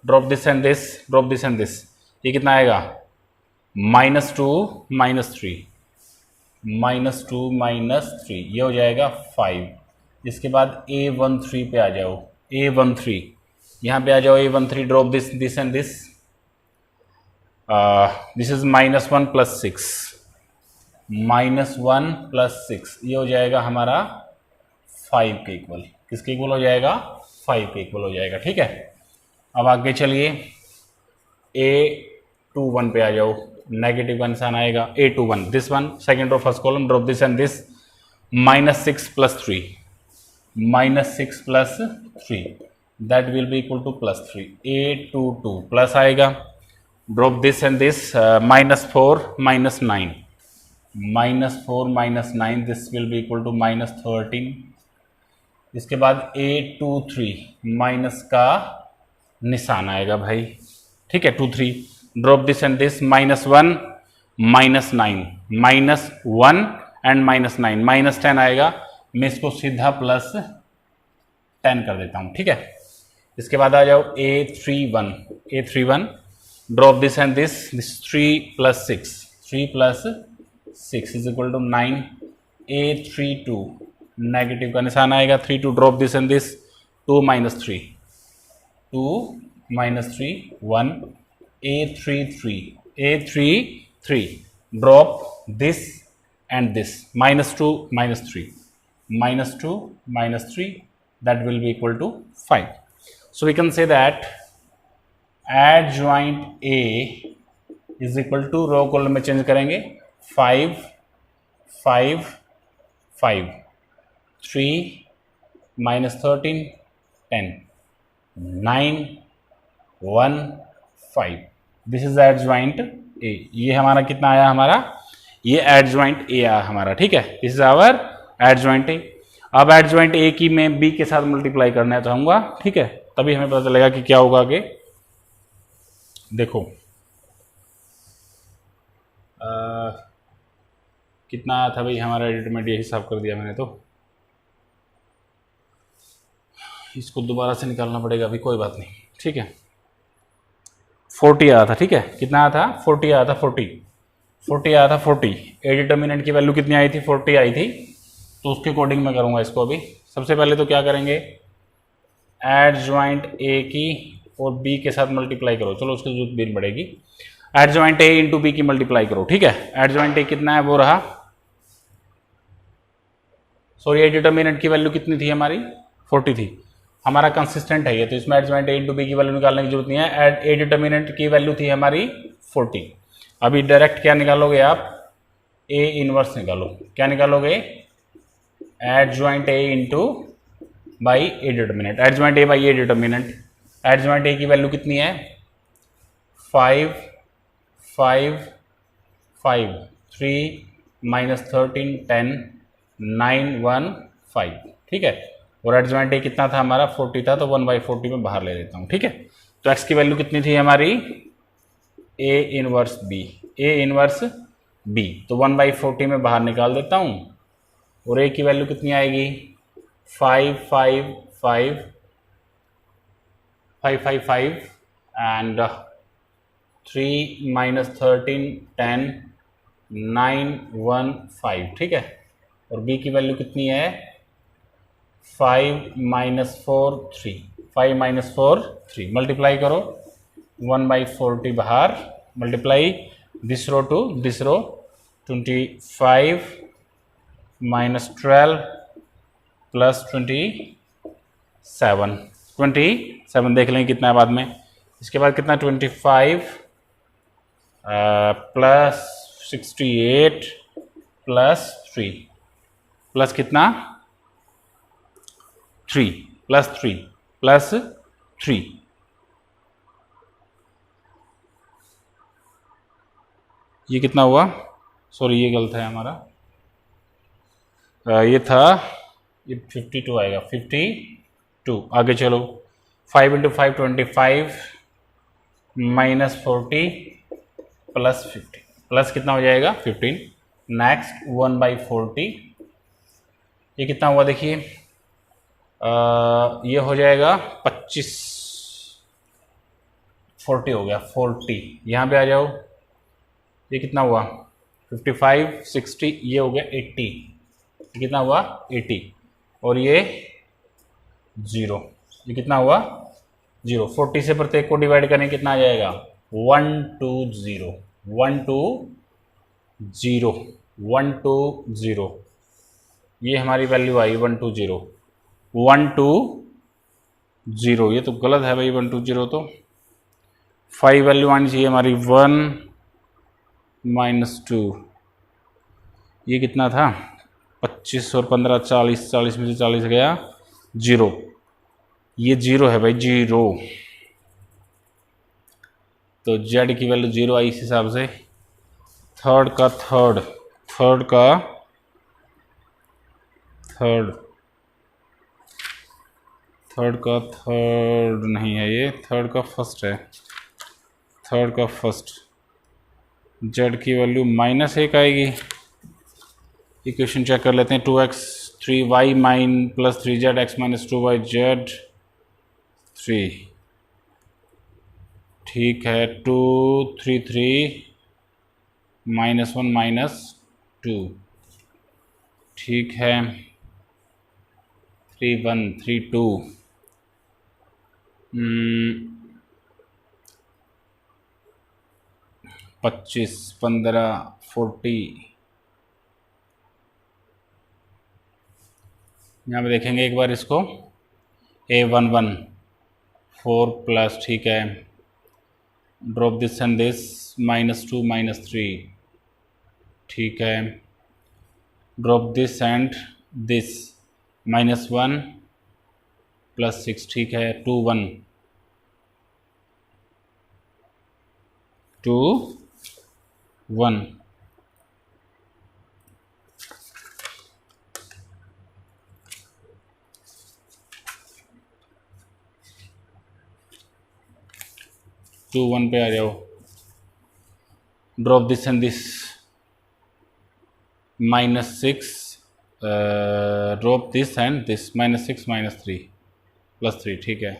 drop this and this, drop this and this, ये कितना आएगा, -2 -3. -2 -3, ये हो जाएगा 5। इसके बाद A13 पे आ जाओ, A13 यहाँ पे आ जाओ, A13 drop this and this is -1 + 6, -1 + 6, ये हो जाएगा हमारा 5 के इक्वल। किसके इक्वल हो जाएगा? 5 के इक्वल हो जाएगा। ठीक है, अब आगे चलिए A21 पे आ जाओ, नेगेटिव का निशान आएगा। A21 this one, second row first column, drop this and this, -6 + 3, -6 + 3 that will be equal to +3। A22 plus आएगा, drop this and this, -4 -9, -4 -9 this will be equal to -13। इसके बाद A23 माइनस का निशान आएगा भाई। ठीक है, 23 drop this and this, -1 -9, -1 and -9, -10 आएगा। मैं इसको सीधा +10 कर देता हूँ। ठीक है, इसके बाद आ जाओ A31 drop this and this 3 + 6, 3 + 6 is equal to 9। A32 negative का निशान आएगा, 3 drop this and this, 2 - 3, 1। A33 drop this and this, -2 -3, -2 -3 that will be equal to 5. So we can say that adjoint A is equal to, row column में change करेंगे, 5 5 5, 3 -13 10, 9 1 5। This is adjoint ए। ये हमारा कितना आया? हमारा ये एडजॉइंट ए आया हमारा। ठीक है, this is our adjoint A. अब एडजॉइंट ए की मैं बी के साथ मल्टीप्लाई करना चाहूंगा। ठीक है, तभी हमें पता चलेगा कि क्या होगा आगे। देखो कितना आया था भाई हमारा एडिटमेंट, ये हिसाब कर दिया मैंने, तो इसको दोबारा से निकालना पड़ेगा अभी, कोई बात नहीं। ठीक है, 40 आया था। ठीक है, कितना आया था? 40 आया था, 40 आया था, 40। ए डिटर्मिनेंट की वैल्यू कितनी आई थी? 40 आई थी। तो उसके अकॉर्डिंग मैं करूँगा इसको। अभी सबसे पहले तो क्या करेंगे, एडजॉइंट ए की और बी के साथ मल्टीप्लाई करो। चलो उसकी जरूरत भी नहीं पड़ेगी। एडजॉइंट ए इंटू बी की मल्टीप्लाई करो। ठीक है, एडजॉइंट ए कितना है? वो रहा, सॉरी, ए डिटर्मिनेंट की वैल्यू कितनी थी हमारी? 40 थी। हमारा कंसिस्टेंट है ये, तो इसमें एडजॉइंट ए इंटू बी की वैल्यू निकालने की जरूरत नहीं है। ए डिटर्मिनेंट की वैल्यू थी हमारी 40। अभी डायरेक्ट क्या निकालोगे आप? ए इनवर्स निकालो। क्या निकालोगे? Adjoint A into by A determinant, adjoint A by A determinant. Adjoint A की वैल्यू कितनी है? 5 5 5, 3 -13 10, 9 1 5। ठीक है, और एडजॉइंट ए कितना था हमारा? 40 था, तो 1/40 में बाहर ले लेता हूँ। ठीक है, तो एक्स की वैल्यू कितनी थी हमारी? A inverse B, A inverse B, तो 1/40 में बाहर निकाल देता हूँ। और ए की वैल्यू कितनी आएगी? 5 5 5 5 5 5 एंड 3 -13 10 9 1 5। ठीक है, और बी की वैल्यू कितनी है? 5 -4 3, 5 -4 3। मल्टीप्लाई करो, 1/40 बाहर, multiply this row to this row, 25 -12 + 27 देख लेंगे कितना है बाद में। इसके बाद कितना? 25 + 68 + 3 प्लस कितना? 3 + 3 ये कितना हुआ? सॉरी, ये गलत है हमारा, ये था, ये 52 आएगा, 52। आगे चलो, 5 × 5 25 -40 + 50 प्लस कितना हो जाएगा? 15। नेक्स्ट 1/40, ये कितना हुआ देखिए, ये हो जाएगा 25, 40 हो गया, 40। यहाँ पे आ जाओ, ये कितना हुआ? 55 60, ये हो गया 80, कितना हुआ 80, और ये 0, ये कितना हुआ 0। 40 से प्रत्येक को डिवाइड करें कितना आ जाएगा 1 2 0 1 2 0 1 2 0, ये हमारी वैल्यू आई 1 2 0 1 2 0, ये तो गलत है भाई 1 2 0, तो 5 वैल्यू आनी चाहिए हमारी 1 -2, ये कितना था 25 और 15 40, 40 में से 40 गया 0, ये 0 है भाई 0, तो z की वैल्यू 0 आई इस हिसाब से। थर्ड का थर्ड नहीं है, ये थर्ड का फर्स्ट है, थर्ड का फर्स्ट, z की वैल्यू -1 आएगी। इक्वेशन चेक कर लेते हैं, 2x 3y + 3z x - 2y z 3, ठीक है 2 3 3 -1 -2, ठीक है 3 1 3 2, 25 15 40, यहाँ पे देखेंगे एक बार इसको, A11 4 प्लस, ठीक है ड्रॉप दिस एंड दिस -2 -3, ठीक है ड्रॉप दिस एंड दिस -1 + 6, ठीक है 2 1 2 1, टू 1 पे आ जाओ, drop this and this -6, drop this and this -6 -3 + 3, ठीक है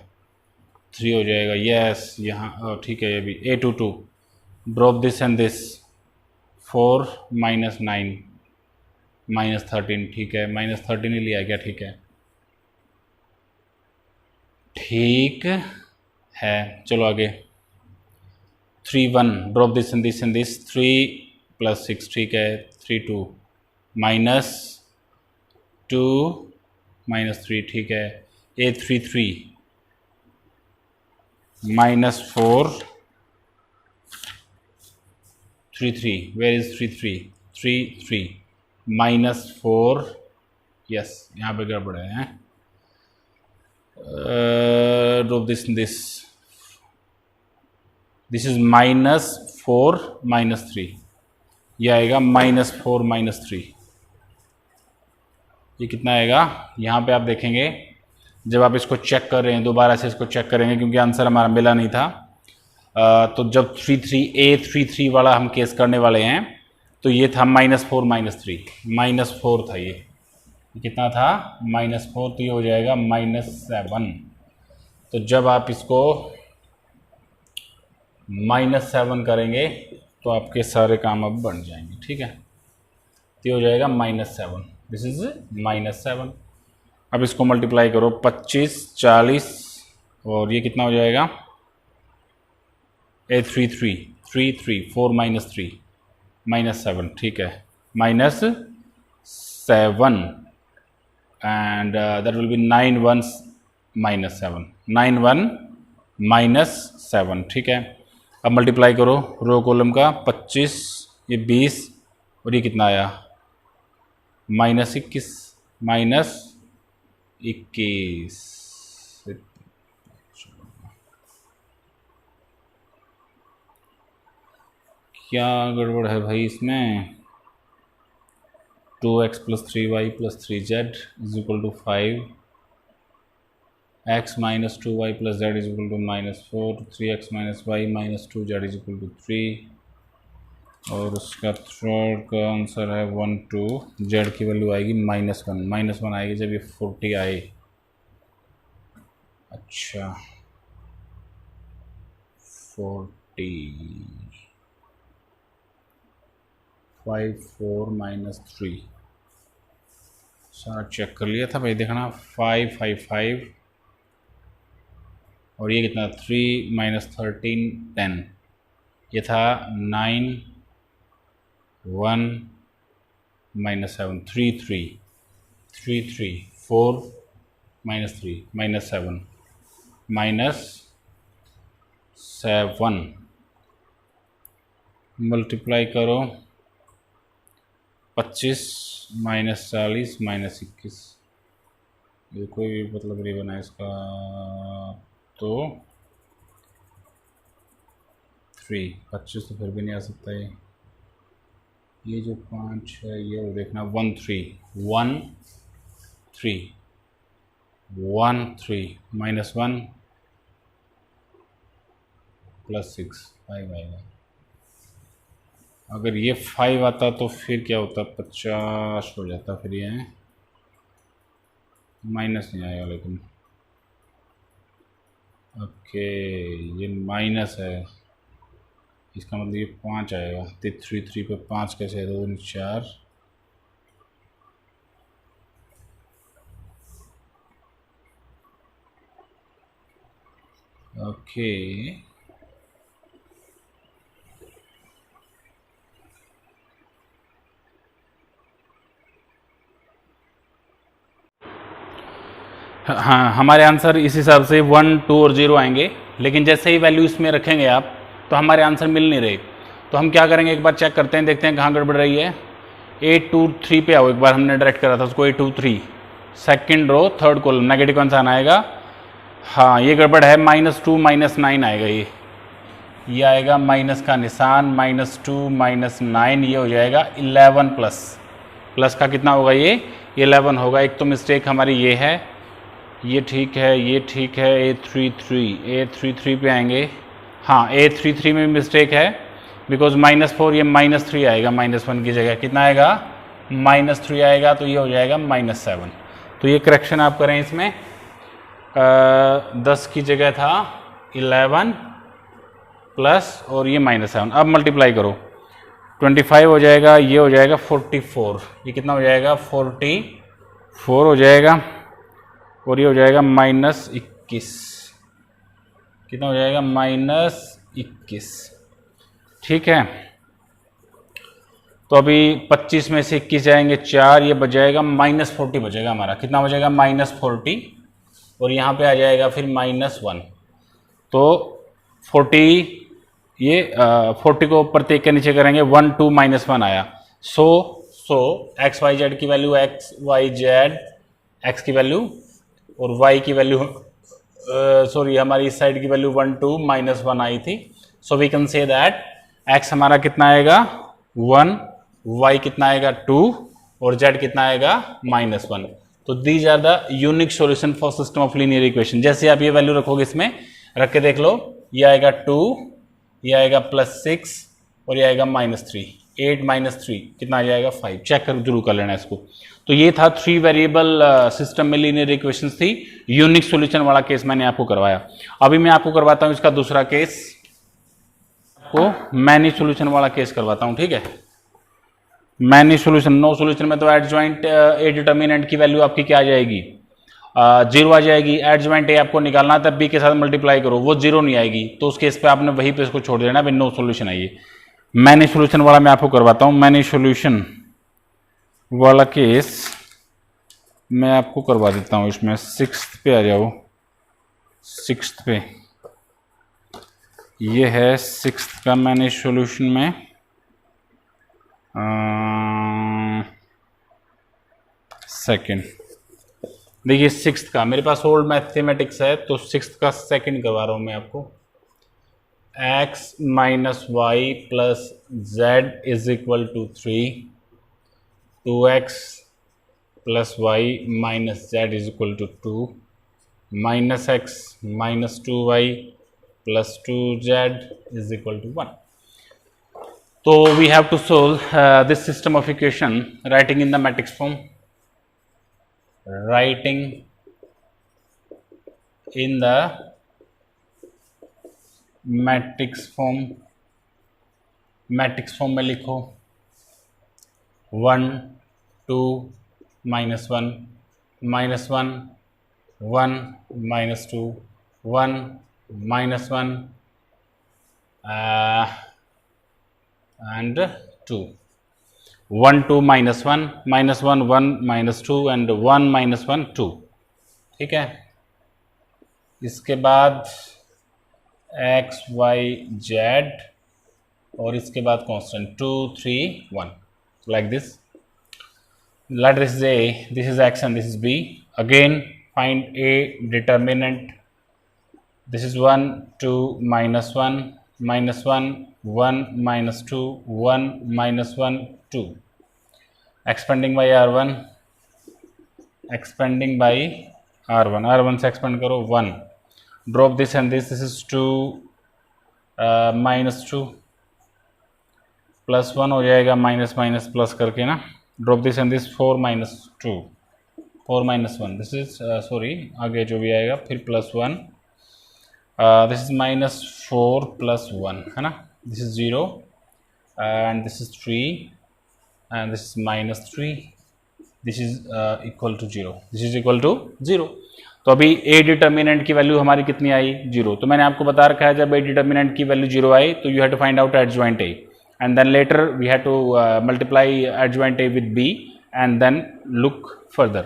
3 हो जाएगा, यस यहाँ ठीक है, ये भी A22 drop this and this 4 -9 -13, ठीक है -13 ही लिया गया, ठीक है ठीक है, चलो आगे 3 1 drop this and this and this 3 + 6, ठीक है 3 2 -2 -3, ठीक है A33 -4 3 3, वेयर इज 3 3 3 3 -4, यस यहाँ पे गड़बड़ है, ड्रॉप दिस इज -4 -3, ये आएगा -4 -3, ये कितना आएगा, यहाँ पे आप देखेंगे जब आप इसको चेक कर रहे हैं, दोबारा से इसको चेक करेंगे क्योंकि आंसर हमारा मिला नहीं था, तो जब 33 वाला हम केस करने वाले हैं तो ये था -4 -3 -4 था, ये कितना था -4, तो ये हो जाएगा -7, तो जब आप इसको -7 करेंगे तो आपके सारे काम अब बन जाएंगे, ठीक है तो ये हो जाएगा -7, दिस इज -7। अब इसको मल्टीप्लाई करो 25 40 और ये कितना हो जाएगा A33 3 3 4 -3 -7, ठीक है -7 एंड दैट विल बी 9 1 -7 9 1 -7, ठीक है अब मल्टीप्लाई करो रो कॉलम का 25 ये 20 और ये कितना आया -21 -21, क्या गड़बड़ है भाई इसमें, 2x + 3y + 3z = 5, x - 2y + z = -4, 3x - y - 2z = 3, और उसका थर्ड का आंसर है 1 2, z की वैल्यू आएगी -1 आएगी जब ये 40 आए, अच्छा 40 5 4 -3 सारा चेक कर लिया था भाई, देखना 5 5 5 और ये कितना 3 -13 10, ये था 9 1 -7 3 3 3 3 4 -3 -7 -7 मल्टीप्लाई करो 25 -40 -21, ये कोई भी मतलब नहीं बना इसका, तो 3 25 तो फिर भी नहीं आ सकता ये जो 5 है ये वो देखना 1 3 1 3 1 3 -1 +6 5 आएगा। अगर ये 5 आता तो फिर क्या होता, 50 हो जाता, फिर ये माइनस नहीं आएगा लेकिन। ओके ये माइनस है, इसका मतलब ये 5 आएगा, तो 3 3 पे 5 कैसे है, 2 4 ओके। हाँ हमारे आंसर इस हिसाब से 1 2 और 0 आएंगे, लेकिन जैसे ही वैल्यू इसमें रखेंगे आप तो हमारे आंसर मिल नहीं रहे। तो हम क्या करेंगे, एक बार चेक करते हैं, देखते हैं कहाँ गड़बड़ रही है। 8 2 3 पे आओ, एक बार हमने डायरेक्ट करा था उसको 8 2 3, second row third column, negative कौन सा आना आएगा, हाँ ये गड़बड़ है, -2 -9 आएगा, ये आएगा माइनस का निशान, -2 -9, ये हो जाएगा 11 प्लस का कितना होगा, ये 11 होगा। एक तो मिस्टेक हमारी ये है, ये ठीक है, ये ठीक है। A33 पे आएंगे, हाँ A33 में मिस्टेक है, बिकॉज -4 ये -3 आएगा, -1 की जगह कितना आएगा, -3 आएगा, तो ये हो जाएगा -7। तो ये करेक्शन आप करें इसमें, 10 की जगह था 11 प्लस और ये -7। अब मल्टीप्लाई करो, 25 हो जाएगा, ये हो जाएगा 44, ये कितना हो जाएगा 44 हो जाएगा, और ये हो जाएगा -21, कितना हो जाएगा -21, ठीक है। तो अभी 25 में से 21 जाएंगे 4, ये बच जाएगा -40 बचेगा हमारा, कितना बचेगा -40, और यहाँ पे आ जाएगा फिर -1, तो 40, ये 40 को प्रत्येक के नीचे करेंगे, 1 2 -1 आया। सो एक्स वाई जेड की value, x Y z, x की वैल्यू और y की वैल्यू, सॉरी हमारी इस साइड की वैल्यू 1 2 -1 आई थी। So we can say that x हमारा कितना आएगा 1, y कितना आएगा 2 और z कितना आएगा -1। तो these are the unique solution for system of linear equation. जैसे आप ये वैल्यू रखोगे, इसमें रख के देख लो, ये आएगा 2, ये आएगा +6 और ये आएगा -3, 8 -3 कितना आ जाएगा 5। चेक कर जरूर कर लेना इसको। तो ये था 3 वेरिएबल सिस्टम में लीनियर इक्वेशंस थी, यूनिक सॉल्यूशन वाला केस मैंने आपको करवाया। अभी मैं आपको करवाता हूं इसका दूसरा केस, आपको मैनी सॉल्यूशन वाला केस करवाता हूं, ठीक है। मैनी सॉल्यूशन, नो सॉल्यूशन में तो एडजॉइंट ए डिटर्मिनेंट की वैल्यू आपकी क्या आ जाएगी, 0 आ जाएगी। एडजॉइंट ए आपको निकालना है, तब बी के साथ मल्टीप्लाई करो, वो 0 नहीं आएगी, तो उस केस पे आपने वहीं पे इसको छोड़ देना, भाई नो सॉल्यूशन आइए। मैनी सॉल्यूशन वाला मैं आपको करवाता हूं, मैनी सॉल्यूशन वाला केस मैं आपको करवा देता हूं। इसमें 6th पे आ जाओ, 6th पे, ये है 6th का मैंने सॉल्यूशन में, सेकंड। देखिए 6th का मेरे पास ओल्ड मैथमेटिक्स है, तो 6th का सेकंड करवा रहा हूं मैं आपको। x - y + z = 3, 2x + y - z = 2, -x - 2y + 2z = 1. So we have to solve this system of equation writing in the matrix form. Writing in the matrix form में लिखो 1 2 -1 -1 1 -2 1 -1 and 2 1 2 -1 -1 1 -2 and 1 -1 2। ठीक है, इसके बाद x y z और इसके बाद constant 2 3 1 like this. Let this is a, this is x and this is b. Again find a determinant. This is 1 2 -1 -1 1 -2 1 -1 2 expanding by r1 expanding by r1 से expand करो 1 drop this and this is 2 -2 +1 हो जाएगा minus minus plus करके ना, drop this and this 4 -2 4 -1 this is sorry आगे जो भी आएगा फिर +1 दिस इज -4 +1 है ना, this is 0 and this is 3 and this is -3 this is equal to 0 this is equal to 0। तो अभी ए डिटर्मिनेंट की वैल्यू हमारी कितनी आई 0। तो मैंने आपको बता रखा है जब ए डिटर्मिनेंट की वैल्यू 0 आई तो you have to find out adjoint A and then later we have to multiply adjoint A with B and then look further.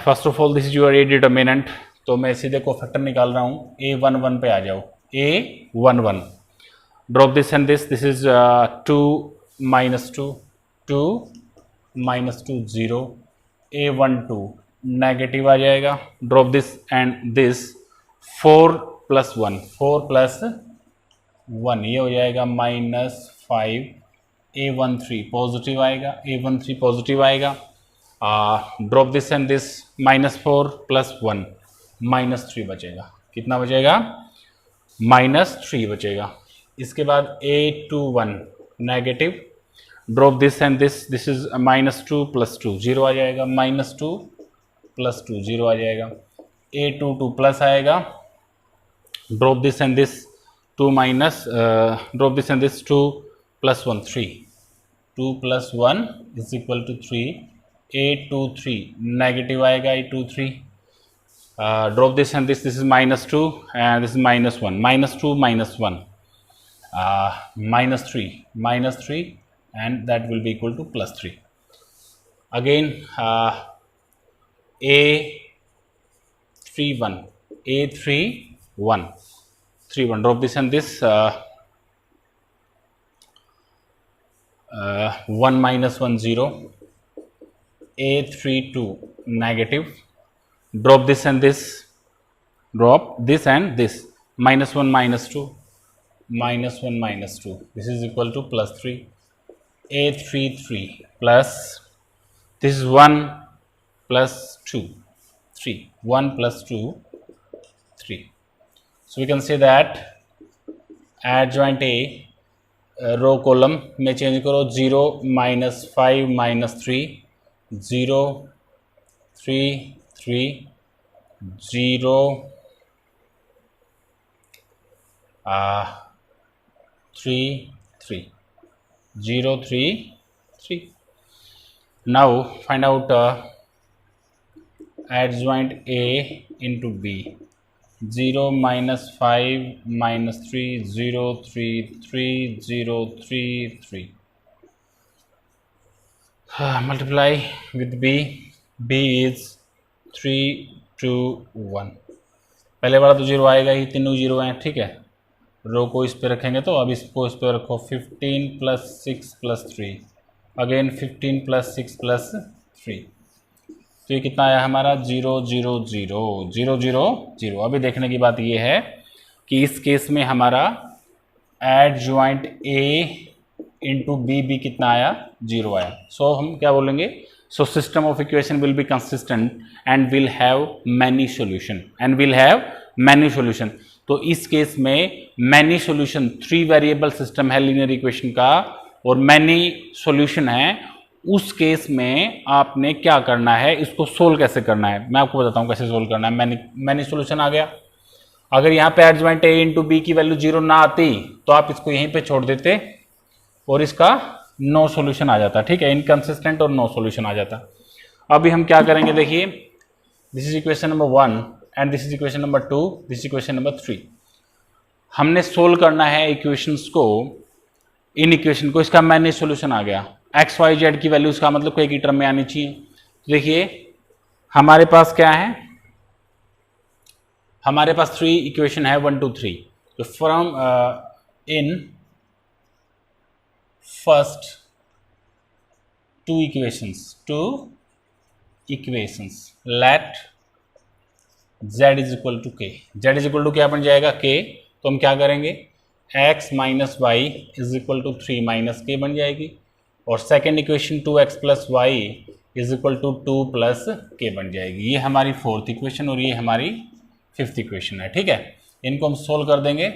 First of all this is your A determinant, तो मैं सीधे cofactor निकाल रहा हूँ A11 पे आ जाओ A11 drop this and this is 2 -2 2 -2 0 A12 negative आ जाएगा, drop this and this 4 + 1 4 + 1 ये हो जाएगा -5 A13 पॉजिटिव आएगा A13 पॉजिटिव आएगा, ड्रॉप दिस एंड दिस -4 + 1 -3 बचेगा। कितना बचेगा -3 बचेगा। इसके बाद A21 negative, drop this and this is -2 + 2 0 आ जाएगा, -2 + 2 0 आ जाएगा। A22 प्लस आएगा, drop this and this 2 minus drop this and this 2 + 1 3 2 + 1 is equal to 3 A23 negative आएगा A23 drop this and this is -2 and this is -1 -2 -1 -3 and that will be equal to +3 again A31 3 1 drop this and this 1 -1 0 A32 negative, drop this and this, drop this and this -1 -2 -1 -2 this is equal to +3 A33 plus this is 1 + 2 3 1 + 2 3. So we can say that adjoint A row column में change करो 0 -5 -3 0 3 3 0 3 3 0 3 3. Now find out adjoint A into B. 0 -5 -3 0 3 3 0 3 3 multiply with B. B is 3 2 1. पहले वाला तो 0 आएगा ही, तीनों 0 हैं, ठीक है। रो को इस पे रखेंगे तो अब इसको इस पे रखो 15 + 6 + 3 अगेन 15 + 6 + 3 तो ये कितना आया हमारा 0 0 0 0 0 0। अभी देखने की बात ये है कि इस केस में हमारा एडजॉइंट A इंटू बी कितना आया 0 आया। सो हम क्या बोलेंगे, so system of equation will be consistent and will have many solution तो इस केस में मैनी सॉल्यूशन 3 वेरिएबल सिस्टम है लीनियर इक्वेशन का और मैनी सॉल्यूशन है। उस केस में आपने क्या करना है, इसको सोल्व कैसे करना है मैं आपको बताता हूँ कैसे सोल्व करना है। मैनी सॉल्यूशन आ गया, अगर यहाँ पे एडजॉइंट A इंटू बी की वैल्यू 0 ना आती तो आप इसको यहीं पे छोड़ देते और इसका नो सॉल्यूशन आ जाता, ठीक है, इनकंसिस्टेंट और नो सॉल्यूशन आ जाता। अभी हम क्या करेंगे, देखिए this is equation number 1 and this is equation number 2, this is equation number 3। हमने सोल्व करना है इक्वेशंस को, इन इक्वेशन को, इसका मैनेज सॉल्यूशन आ गया, एक्स वाई जेड की वैल्यूज का मतलब कोई की टर्म में आनी चाहिए। तो देखिए हमारे पास क्या है, हमारे पास 3 इक्वेशन है 1 2 3। तो from in first 2 equations let z is equal to k, z is equal to क्या बन जाएगा k, तो हम क्या करेंगे x minus Y is equal to 3 minus k बन जाएगी, और second equation 2x plus y is equal to 2 plus k बन जाएगी। ये हमारी 4th इक्वेशन और ये हमारी 5th इक्वेशन है, ठीक है। इनको हम सोल्व कर देंगे,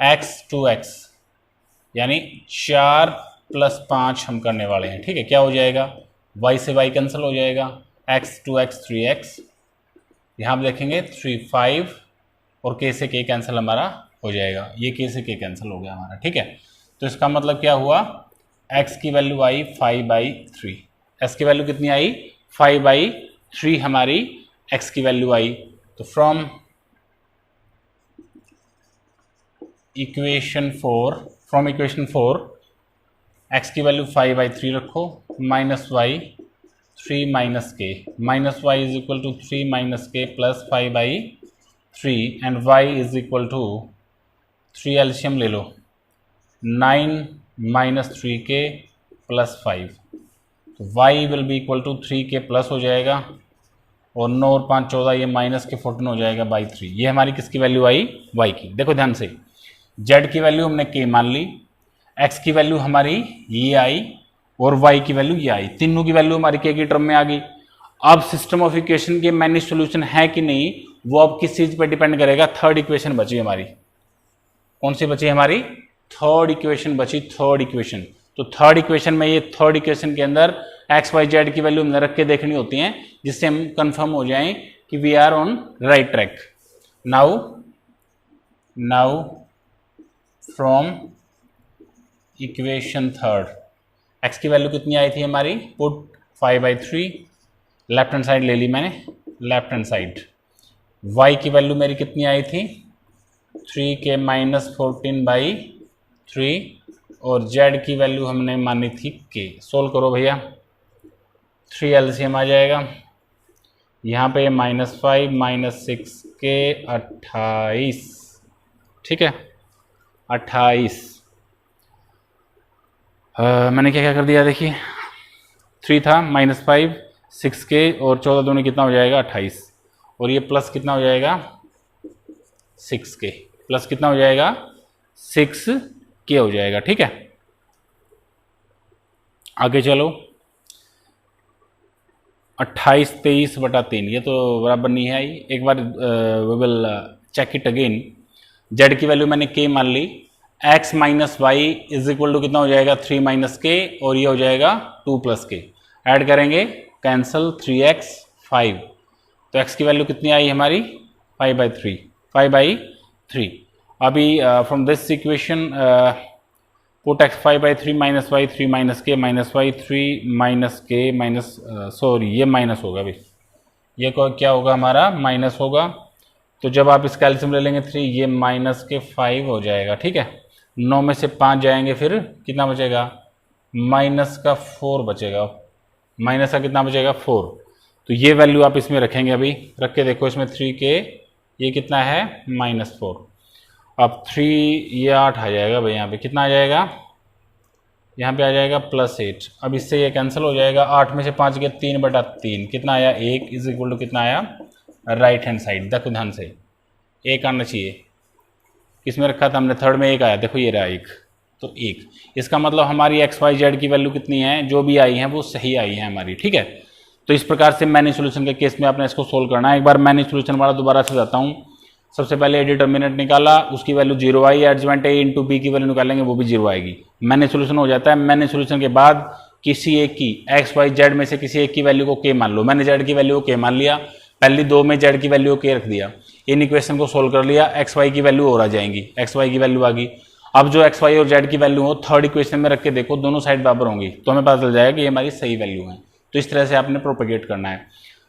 x 2x यानी 4 प्लस 5 हम करने वाले हैं, ठीक है। क्या हो जाएगा, y से y कैंसिल हो जाएगा, x 2x 3x, यहाँ पे देखेंगे 3 5 और k से k कैंसिल हमारा हो जाएगा, ये k से k कैंसिल हो गया हमारा, ठीक है। तो इसका मतलब क्या हुआ, x की वैल्यू आई 5/3, x की वैल्यू कितनी आई 5/3 हमारी x की वैल्यू आई। तो फ्रॉम इक्वेशन 4 x की वैल्यू 5/3 रखो, माइनस वाई 3 माइनस के, minus Y is equal to 3 minus K plus 5/3 and y is equal to 3 LCM ले लो, 9 माइनस 3k प्लस 5, तो y will be equal to 3k plus हो जाएगा, और 9 और 5 14, ये माइनस के 14 हो जाएगा बाई 3। ये हमारी किसकी वैल्यू आई, y की। देखो ध्यान से, z की वैल्यू हमने k मान ली, x की वैल्यू हमारी ये आई और y की वैल्यू ये आई, तीनों की वैल्यू हमारी k की टर्म में आ गई। अब सिस्टम ऑफ इक्वेशन के मैनेज सॉल्यूशन है कि नहीं, वो अब किस चीज पर डिपेंड करेगा। थर्ड इक्वेशन बची हमारी, कौन सी बची हमारी, थर्ड इक्वेशन बची, थर्ड इक्वेशन। तो थर्ड इक्वेशन में, ये थर्ड इक्वेशन के अंदर एक्स वाई जेड की वैल्यू हमने रख के देखनी होती है, जिससे हम कंफर्म हो जाएं कि we are on right track. Now from equation third, x की वैल्यू कितनी आई थी हमारी, पुट 5/3, लेफ्ट हैंड साइड ले ली मैंने, लेफ्ट हैंड साइड। वाई की वैल्यू मेरी कितनी आई थी 3k माइनस 14/3, और z की वैल्यू हमने मानी थी k। सोल्व करो भैया, 3 एलसीएम आ जाएगा, यहाँ पे -5 माइनस 6k 28, ठीक है 28। मैंने क्या क्या कर दिया, देखिए 3 था, -5 6k और 14 दूनी कितना हो जाएगा 28, और ये प्लस कितना हो जाएगा 6k, प्लस कितना हो जाएगा 6k हो जाएगा, ठीक है। आगे चलो, 28 23/3, ये तो बराबर नहीं है आई, एक बार we will check it again. z की वैल्यू मैंने k मान ली, x minus Y is equal to कितना हो जाएगा 3 माइनस के, और ये हो जाएगा 2 प्लस के, ऐड करेंगे कैंसल 3x 5, तो x की वैल्यू कितनी आई हमारी 5/3। अभी from this equation put x 5/3 minus Y 3 minus के माइनस वाई 3 माइनस के माइनस, सॉरी ये माइनस होगा भाई, ये क्या होगा हमारा माइनस होगा। तो जब आप इसका एलसीएम ले लेंगे 3, ये माइनस के 5 हो जाएगा, ठीक है। 9 में से 5 जाएंगे, फिर कितना बचेगा माइनस का 4 बचेगा, माइनस का कितना बचेगा 4। तो ये वैल्यू आप इसमें रखेंगे, अभी रख के देखो इसमें 3k, ये कितना है -4। अब 3 ये 8 आ जाएगा भाई, यहाँ पे कितना आ जाएगा, यहाँ पे आ जाएगा +8। अब इससे ये कैंसिल हो जाएगा, 8 में से 5 गया 3/3, कितना आया 1 इज इक्वल टू कितना आया राइट हैंड साइड। देखो ध्यान से, 1 आना चाहिए, किसमें रखा था हमने, थर्ड में 1 आया, देखो ये रहा 1, तो 1। इसका मतलब हमारी एक्स वाई जेड की वैल्यू कितनी है, जो भी आई है वो सही आई है हमारी, ठीक है। तो इस प्रकार से मैनेज सॉल्यूशन के केस में आपने इसको सोल्व करना है। एक बार मैनेज सॉल्यूशन वाला दोबारा से बताता हूँ। सबसे पहले डिटर्मिनेंट निकाला, उसकी वैल्यू 0 आई, एडजमेंट ए इंटू बी की वैल्यू निकालेंगे, वो भी 0 आएगी, मैनेज सॉल्यूशन हो जाता है। मैनेज सॉल्यूशन के बाद किसी एक की एक्स वाई जेड में से किसी एक की वैल्यू को के मान लो, मैंने जेड की वैल्यू को के मान लिया, पहली 2 में जेड की वैल्यू को के रख दिया, इन इक्वेशन को सोल्व कर लिया, एक्स वाई की वैल्यू और आ जाएंगी, एक्स वाई की वैल्यू आ गई। अब जो एक्स वाई और जेड की वैल्यू हो थर्ड इक्वेशन में रख के देखो, दोनों साइड बराबर होंगी तो हमें पता चल जाएगा कि ये हमारी सही वैल्यू है। तो इस तरह से आपने प्रोपेगेट करना है।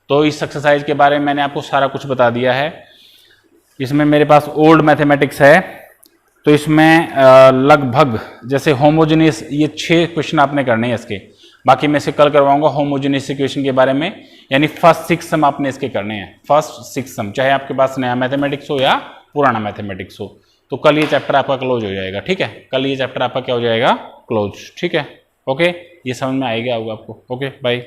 तो इस एक्सरसाइज के बारे में मैंने आपको सारा कुछ बता दिया है। इसमें मेरे पास ओल्ड मैथमेटिक्स है, तो इसमें लगभग जैसे होमोजेनियस, ये 6 क्वेश्चन आपने करने हैं इसके, बाकी मैं इसे कल करवाऊंगा होमोजेनियस इक्वेशन के बारे में, यानी फर्स्ट 6 सम आपने इसके करने हैं, फर्स्ट 6 सम, चाहे आपके पास नया मैथमेटिक्स हो या पुराना मैथमेटिक्स हो। तो कल ये चैप्टर आपका क्लोज हो जाएगा, ठीक है, कल ये चैप्टर आपका क्या हो जाएगा, क्लोज, ठीक है, ओके, ये समझ में आएगा होगा आपको, ओके बाय।